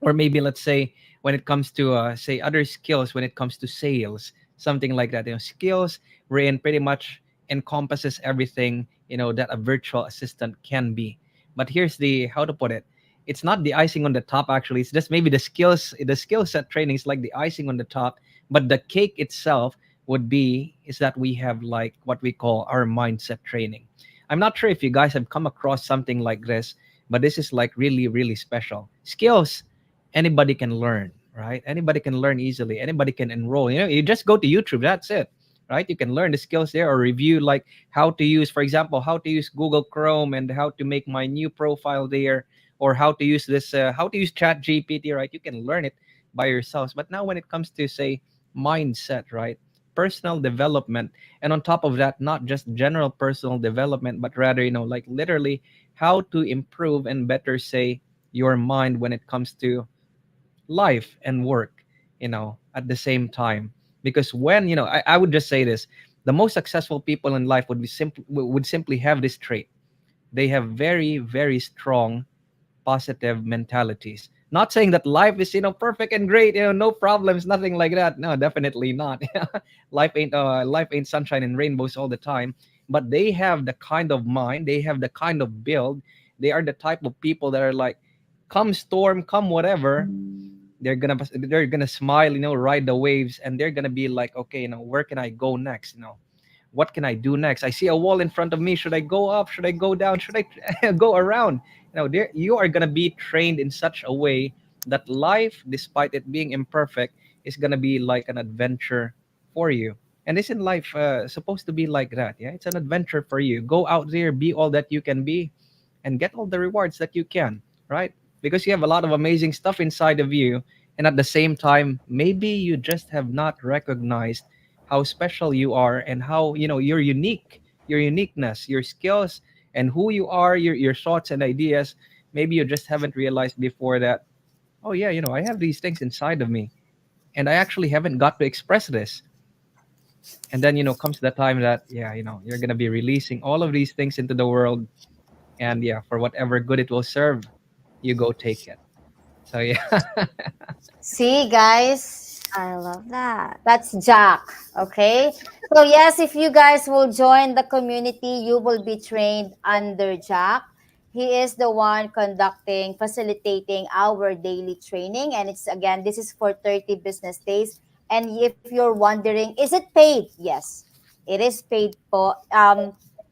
Or maybe let's say when it comes to say other skills, when it comes to sales, something like that, skills wherein pretty much encompasses everything that a virtual assistant can be. But here's the, how to put it, it's not the icing on the top. Actually, it's just maybe the skill set training is like the icing on the top, but the cake itself would be is that we have like what we call our mindset training. I'm not sure if you guys have come across something like this, but this is like really really special skills. Anybody can learn, right? Anybody can learn easily. Anybody can enroll. You just go to YouTube. That's it, right? You can learn the skills there or review like how to use, for example, how to use Google Chrome and how to make my new profile there, or how to use this, how to use Chat GPT, right? You can learn it by yourselves. But now when it comes to say mindset, right? Personal development, and on top of that, not just general personal development, but rather like literally how to improve and better say your mind when it comes to life and work, at the same time. Because when, I would just say this, the most successful people in life would simply have this trait. They have very, very strong positive mentalities. Not saying that life is, perfect and great, no problems, nothing like that. No, definitely not. Life ain't sunshine and rainbows all the time. But they have the kind of mind, they have the kind of build. They are the type of people that are like, come storm, come whatever, they're gonna smile, ride the waves, and they're gonna be like, okay, where can I go next? What can I do next? I see a wall in front of me. Should I go up? Should I go down? Should I go around? There you are gonna be trained in such a way that life, despite it being imperfect, is gonna be like an adventure for you. And isn't life supposed to be like that? Yeah, it's an adventure for you. Go out there, be all that you can be, and get all the rewards that you can, right? Because you have a lot of amazing stuff inside of you. And at the same time, maybe you just have not recognized how special you are and how, you're unique, your uniqueness, your skills, and who you are, your thoughts and ideas. Maybe you just haven't realized before that, oh, yeah, I have these things inside of me. And I actually haven't got to express this. And then, comes the time that, yeah, you're going to be releasing all of these things into the world, and yeah, for whatever good it will serve, you go take it. So yeah. See, guys, I love that. that's Jack. Okay. So, yes, if you guys will join the community, you will be trained under Jack. He is the one conducting, facilitating our daily training. And it's again, this is for 30 business days. And if you're wondering, is it paid? Yes, it is paid for.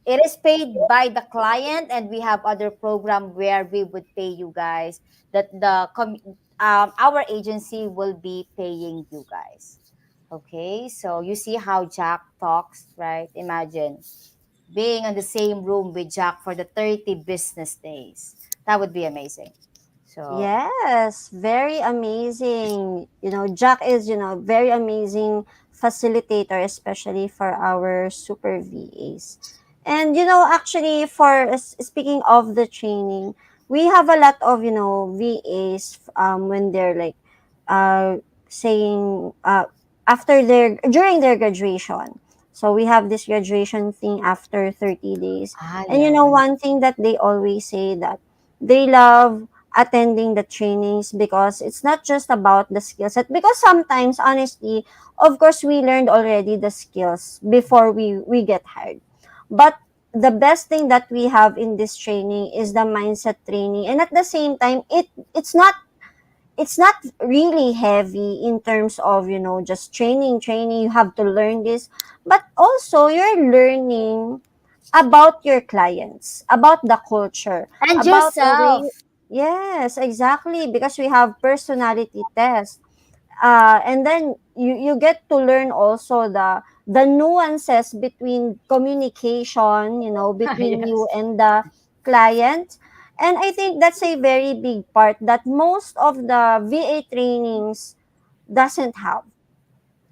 It is paid by the client, and we have other program where we would pay you guys. That our agency will be paying you guys. Okay, so you see how Jack talks, right? Imagine being in the same room with Jack for the 30 business days. That would be amazing. So, Yes, very amazing. Jack is, very amazing facilitator, especially for our super VAs. And, actually, speaking of the training, we have a lot of, VAs when they're like uh, saying during their graduation. So we have this graduation thing after 30 days. And, yeah. one thing that they always say that they love attending the trainings because it's not just about the skill set, because sometimes honestly, of course, we learned already the skills before we get hired, but the best thing that we have in this training is the mindset training. And at the same time, it's not really heavy in terms of, just training. You have to learn this, but also you're learning about your clients, about the culture, And about the way. yourself. Yes, exactly, because we have personality tests. And then you get to learn also the nuances between communication, between you Yes. and the client. And I think that's a very big part that most of the VA trainings doesn't have,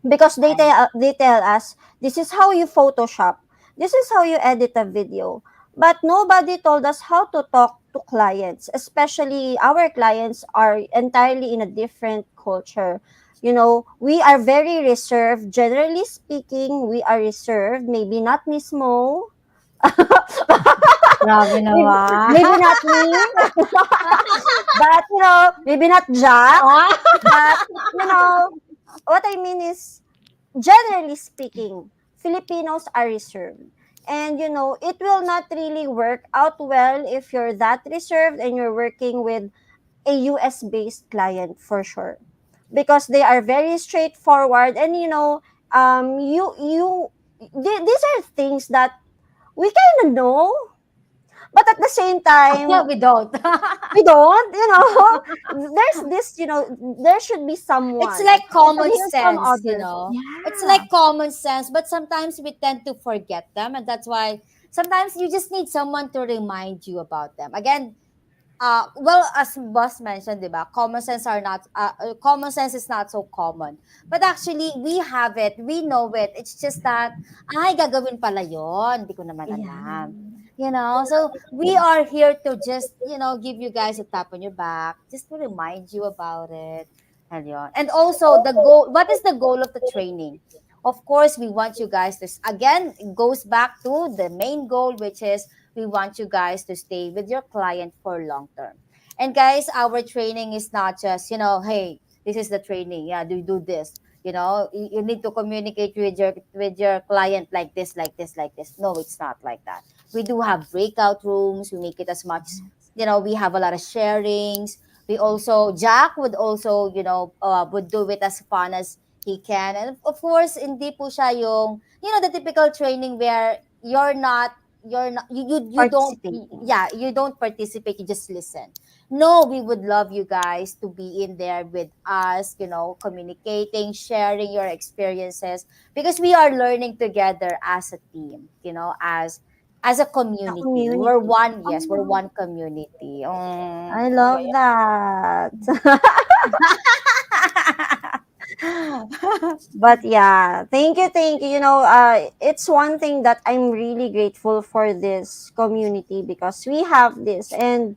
because they tell us this is how you photoshop, this is how you edit a video, but nobody told us how to talk to clients, especially our clients are entirely in a different culture. We are very reserved, generally speaking. We are reserved, maybe not Miss Mo. Grabe maybe naman. not me. But maybe not Jack. Ah. But what I mean is, generally speaking, Filipinos are reserved. And it will not really work out well if you're that reserved and you're working with a US based client for sure. Because they are very straightforward, and these are things that we kind of know, but at the same time, We don't. we don't. There's this, there should be It's someone. like We should common hear from sense, you others. know. It's like Yeah. common sense, but sometimes we tend to forget them, and that's why sometimes you just need someone to remind you about them. Again, well, as boss mentioned, diba, common sense is not so common. But actually, we have it, we know it. It's just that, ay, gagawin pala yon, di ko naman Yeah. alam. So we are here to just, give you guys a tap on your back, just to remind you about it. And yun. And also, the goal, what is the goal of the training? Of course, we want you guys to, again, it goes back to the main goal, which is we want you guys to stay with your client for long term. And guys, our training is not just, hey, this is the training. Yeah, do this. You need to communicate with your client like this, like this, like this. No, it's not like that. We do have breakout rooms. We make it as much, we have a lot of sharings. We also, Jack would also, would do it as fun as he can. And of course, hindi po siya yung, the typical training where you're not you don't, Participating. yeah, you don't participate, you just listen. No, we would love you guys to be in there with us, communicating, sharing your experiences, because we are learning together as a team, as a The community. We're community. one, yes, we're Oh, one community. I Ano ba love yan? that. But yeah, thank you. It's one thing that I'm really grateful for this community, because we have this. And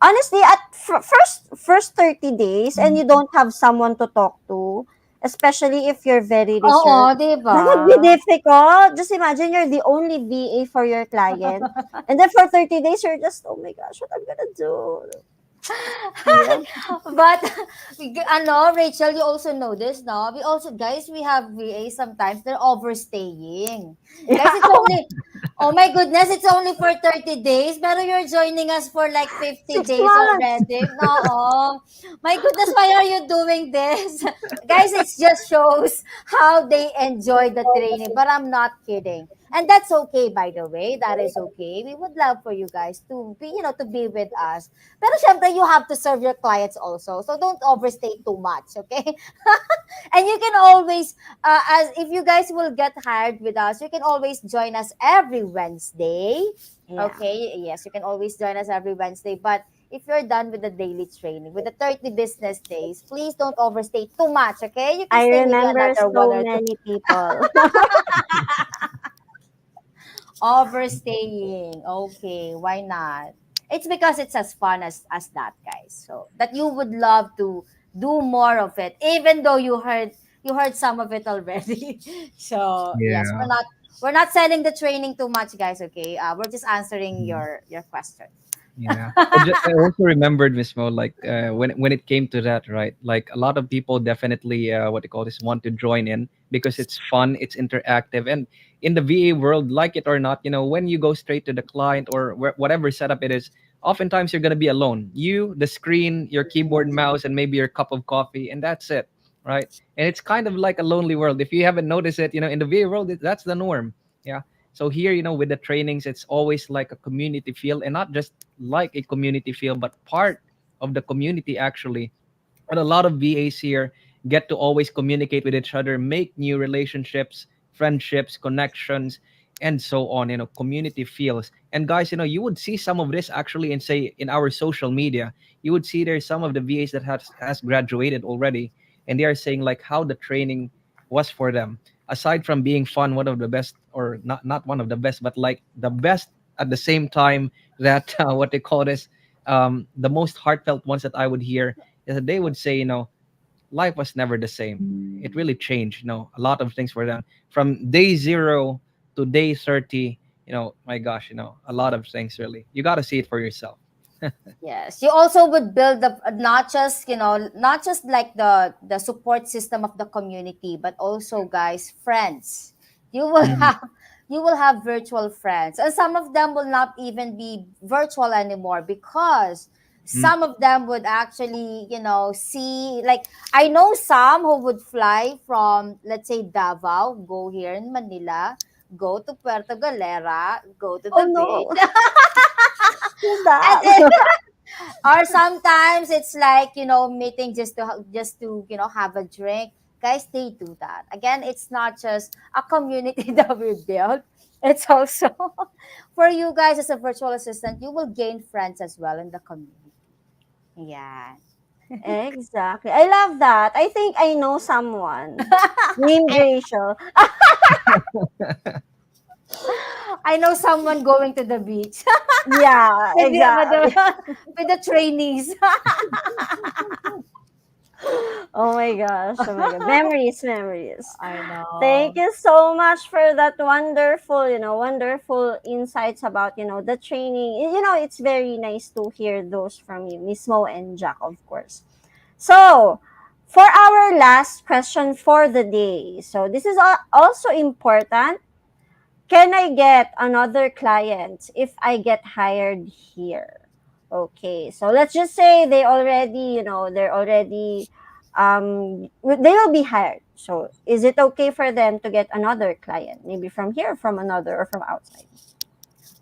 honestly, at first 30 days, and you don't have someone to talk to, especially if you're very Oo, reserved, di ba? that would be difficult. Just imagine you're the only VA for your client. And then for 30 days, you're just, oh my gosh, what I'm gonna do? Yeah. But Rachel, you also know this, no? We also, guys, we have VA sometimes they're overstaying. Guys, Yeah. it's only, oh my goodness, it's only for 30 days, pero you're joining us for like 50 6 days months. already. No. My goodness, why are you doing this? Guys, it just shows how they enjoy the training, but I'm not kidding. And that's okay, by the way. That is okay. We would love for you guys to be, to be with us. Pero syempre, you have to serve your clients also. So don't overstay too much, okay? And you can always, as if you guys will get hired with us, you can always join us every Wednesday. Yeah. Okay, yes, you can always join us every Wednesday. But if you're done with the daily training, with the 30 business days, please don't overstay too much, okay? You can I stay maybe remember another one so or two. many people. Overstaying. Okay, why not? It's because it's as fun as that, guys. So that you would love to do more of it, even though you heard some of it already. So yes, Yeah. we're not selling the training too much, guys. Okay, we're just answering Mm. your question. Yeah. I also remembered, Miss Mo, like when it came to that, right? Like a lot of people definitely what they call this want to join in because it's fun, it's interactive, and in the VA world, like it or not, when you go straight to the client or whatever setup it is, oftentimes you're gonna be alone. You, the screen, your keyboard, mouse, and maybe your cup of coffee, and that's it, right? And it's kind of like a lonely world. If you haven't noticed it, in the VA world, that's the norm. Yeah. So here, with the trainings, it's always like a community feel, and not just like a community feel, but part of the community actually. And a lot of VAs here get to always communicate with each other, make new relationships, friendships, connections, and so on. Community feels. And guys, you would see some of this actually in, say, in our social media. You would see there's some of the VAs that has graduated already, and they are saying like how the training was for them. Aside from being fun, one of the best, or not one of the best, but like the best at the same time, that what they call this, the most heartfelt ones that I would hear is that they would say, life was never the same. It really changed, a lot of things for them. From day zero to day 30, my gosh, a lot of things really. You got to see it for yourself. Yes, you also would build the not just like the support system of the community, but also, guys, friends. You will Mm, have you will have virtual friends, and some of them will not even be virtual anymore because mm. some of them would actually see, like, I know some who would fly from, let's say, Davao, go here in Manila, go to Puerto Galera, go to Oh the beach. no, who's And that? then, or sometimes it's like, meeting just to have a drink. Guys, they do that. Again, it's not just a community that we build. It's also for you guys as a virtual assistant, you will gain friends as well in the community. Yeah. Exactly. I love that. I think I know someone named I, Rachel. I know someone going to the beach Yeah, with the, with exactly. the, with the trainees. Oh my gosh. Oh my god. Memories, memories. I Thank know. you so much for that wonderful, wonderful insights about, the training. It's very nice to hear those from you, Miss Mo and Jack, of course. So, for our last question for the day. So, this is also important. Can I get another client if I get hired here? Okay, so let's just say they're already, they will be hired. So is it okay for them to get another client, maybe from here, from another, or from outside?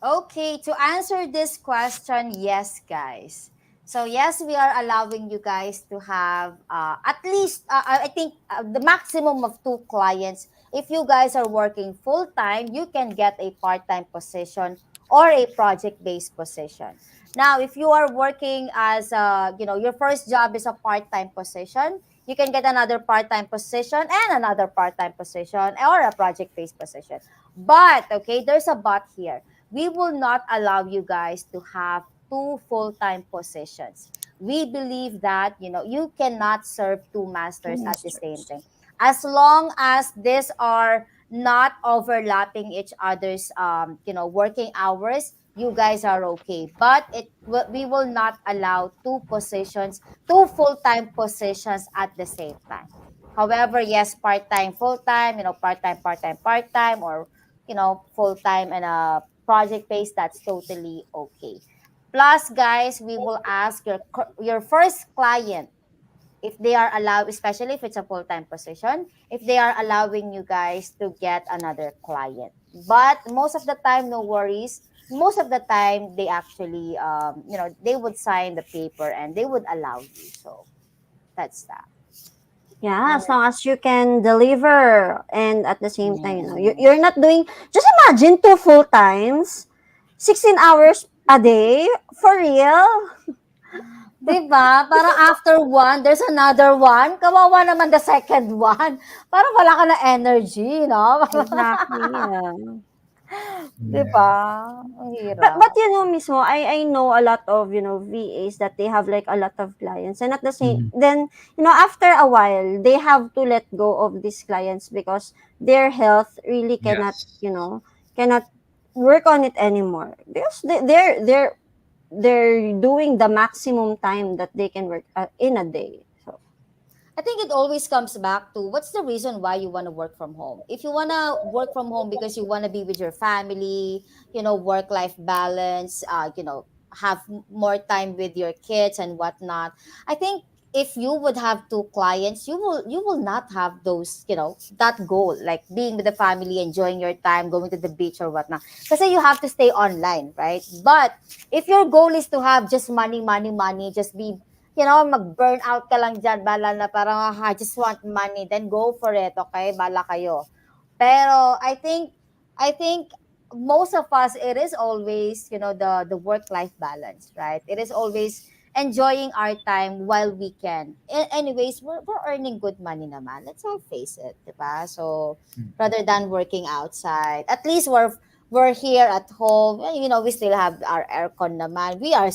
Okay, to answer this question, yes, guys. So yes, we are allowing you guys to have at least, I think, the maximum of two clients. If you guys are working full time, you can get a part time position or a project based position. Now, if you are working as your first job is a part time position, you can get another part time position and another part time position or a project based position. But okay, there's a but here. We will not allow you guys to have two full-time positions. We believe that, you cannot serve two Two masters at the same masters. time. As long as these are not overlapping each other's working hours, you guys are okay. But we will not allow two full-time positions at the same time. However, yes, part-time, full-time, part-time, part-time, or full-time and a project base, that's totally okay. Plus, guys, we will ask your first client if they are allowed, especially if it's a full-time position, if they are allowing you guys to get another client. But most of the time, no worries. Most of the time, they actually, they would sign the paper and they would allow you. So that's that. Yeah, And as long as you can deliver and at the same time, mm, you're not doing, just imagine two full times, 16 hours a day, for real. diba? Parang after one, there's another one. Kawawa naman the second one. Parang wala ka na energy, no? Exactly. Yeah. Diba? Yeah. Ang But hirap. mismo, I know a lot of, VAs that they have like a lot of clients, and at the same, Mhm. then, after a while, they have to let go of these clients because their health really cannot, Yes. cannot work on it anymore, because they're doing the maximum time that they can work in a day. So I think it always comes back to what's the reason why you want to work from home. If you want to work from home because you want to be with your family, work life balance, have more time with your kids and whatnot. I think if you would have two clients, you will not have those, that goal, like being with the family, enjoying your time, going to the beach or whatnot. Because you have to stay online, right? But if your goal is to have just money, money, money, just be mag-burn out ka lang dyan, bala na parang, I just want money, then go for it, okay? Bala kayo. Pero I think most of us, it is always, the work-life balance, right? It is always enjoying our time while we can. Anyways, we're earning good money naman. Let's all face it, diba? So, Mhm. rather than working outside, at least we're here at home. We still have our aircon naman. We are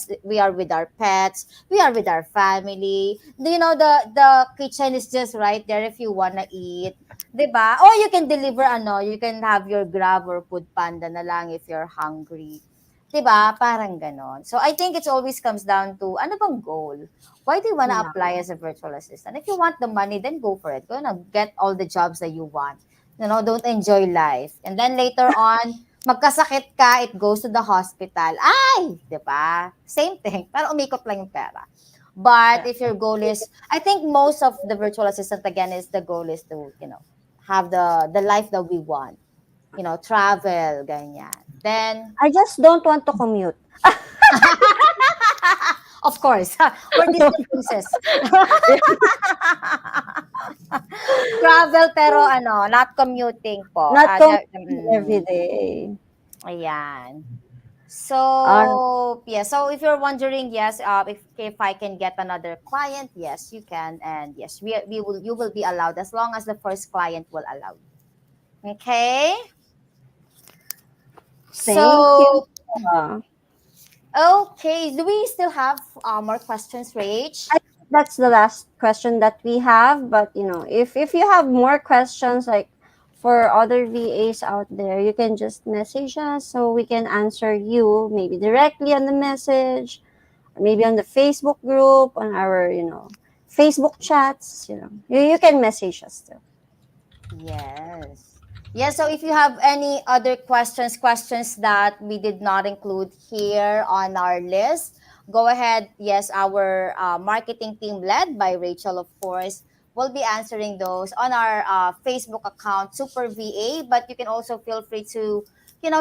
with our pets. We are with our family. The kitchen is just right there if you wanna eat. 'Di ba? Or you can deliver you can have your Grab or Food Panda na lang if you're hungry. 'Di ba? Parang ganon. So I think it always comes down to ano bang goal? Why do you wanna yeah, apply as a virtual assistant? If you want the money, then go for it. Go na get all the jobs that you want. Don't enjoy life. And then later on, magkasakit ka, it goes to the hospital. Ay, 'di ba? Same thing. Pero umikot lang yung pera. But yeah, if your goal is, I think most of the virtual assistant again is the goal is to, have the life that we want. Travel, ganyan. Then, I just don't want to commute. of course, we're Disney princess. Travel pero not commuting po. Not every Mm, day. ayan. Uh, So, yeah. So if you're wondering, yes, if I can get another client, yes, you can, and yes, you will be allowed as long as the first client will allow you. Okay. Thank you. So, Uh, okay. Do we still have more questions, Rach? I think that's the last question that we have. But if you have more questions, like for other VAs out there, you can just message us so we can answer you, maybe directly on the message, or maybe on the Facebook group, on our Facebook chats. You can message us too. Yes. Yeah, so if you have any other questions that we did not include here on our list, go ahead. Yes, our marketing team led by Rachel, of course, will be answering those on our Facebook account, Super VA. But you can also feel free to,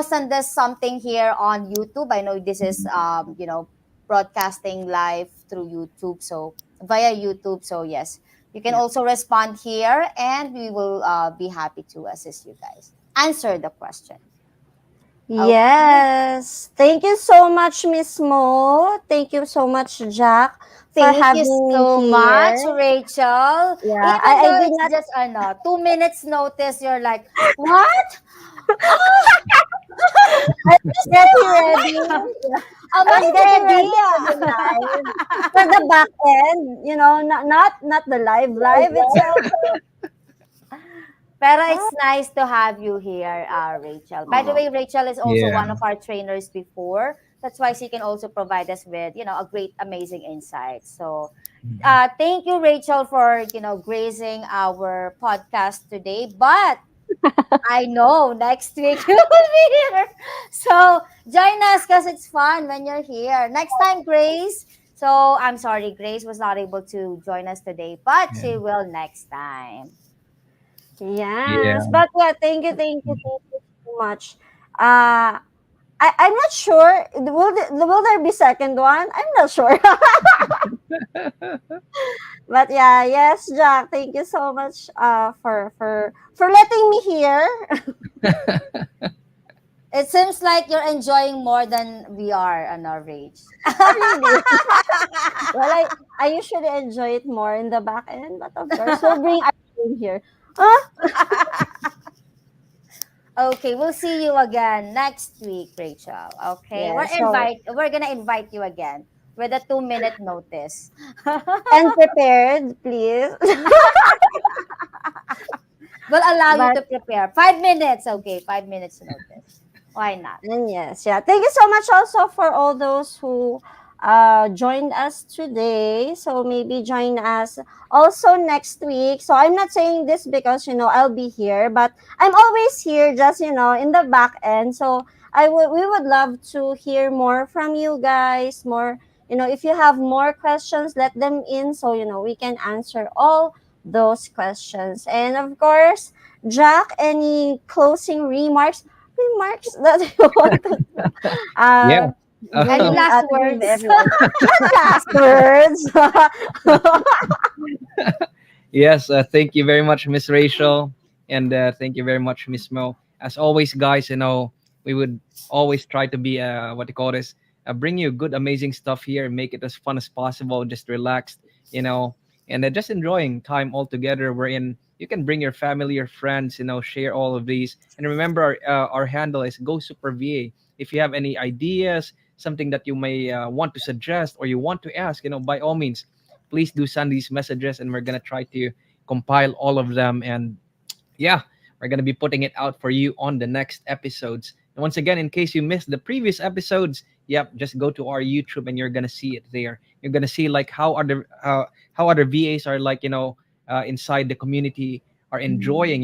send us something here on YouTube. I know this is, broadcasting live through YouTube, so via YouTube. So, yes, you can Yeah. also respond here and we will be happy to assist you guys. Answer the question. Okay. Yes. Thank you so much, Miss Mo. Thank you so much, Jack, for Thank you having me so here. much, Rachel. Yeah, Even I though did it's not. just 2 minutes notice, you're like, what? I was getting ready. Am I I was getting ready? ready for the live, for the back end. Not the live itself. Pero Ah, it's nice to have you here, Rachel. By the oh, way, Rachel is also one Yeah. of our trainers before. That's why she can also provide us with, a great, amazing insight. So, Mhm. thank you, Rachel, for, gracing our podcast today. But I know next week you will be here. So, join us because it's fun when you're here. Next time, Grace. So I'm sorry, Grace was not able to join us today, but Yeah. she will next time. Yes, Yeah. but yeah, thank you so much. Uh, I'm not sure. Will there be second one? I'm not sure. But yeah, yes, Jack. Thank you so much. For letting me hear. It seems like you're enjoying more than we are on our age. Really. Well, I usually enjoy it more in the back end, but of course we'll bring our team here. Huh? Okay, we'll see you again next week, Rachel. Okay, Yeah. So we're gonna invite you again with a 2 minute notice. and prepared, please. We'll allow you But to prepare 5 minutes. Okay, 5 minutes notice. Why not? and yes, yeah. Thank you so much also for all those who joined us today. So maybe join us also next week. So I'm not saying this because I'll be here, but I'm always here just in the back end. So we would love to hear more from you guys, more if you have more questions, let them in so we can answer all those questions. And of course, Jack, any closing remarks that you want to Yeah. uh, Any bring last to give words? everyone? Not last words. Yes, thank you very much, Miss Rachel, and thank you very much, Miss Mo. As always, guys, we would always try to be what you call this, bring you good, amazing stuff here, make it as fun as possible, just relaxed, you know, and just enjoying time all together. Wherein you can bring your family, your friends, share all of these. And remember, our handle is Go Super VA. If you have any ideas, something that you may want to suggest or you want to ask, by all means please do send these messages and we're going to try to compile all of them. And yeah, we're going to be putting it out for you on the next episodes. And once again, in case you missed the previous episodes, yep, just go to our YouTube and you're going to see it there. You're going to see like how other VAs are like, inside the community are enjoying,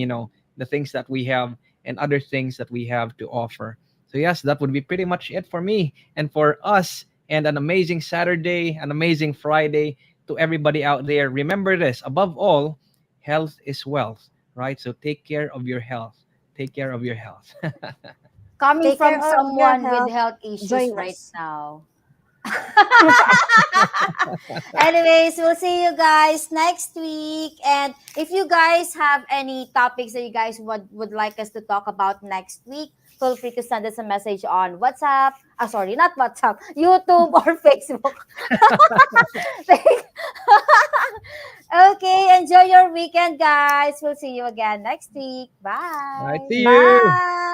the things that we have and other things that we have to offer. So yes, that would be pretty much it for me and for us, and an amazing Saturday, an amazing Friday to everybody out there. Remember this, above all, health is wealth, right? So take care of your health. Take care of your health. Coming Take from care of your someone with health. health issues Join right us. now. Anyways, we'll see you guys next week. And if you guys have any topics that you guys would like us to talk about next week, feel free to send us a message on WhatsApp. Sorry, not WhatsApp, YouTube or Facebook. Okay, enjoy your weekend, guys. We'll see you again next week. All right, Bye. see you. Bye.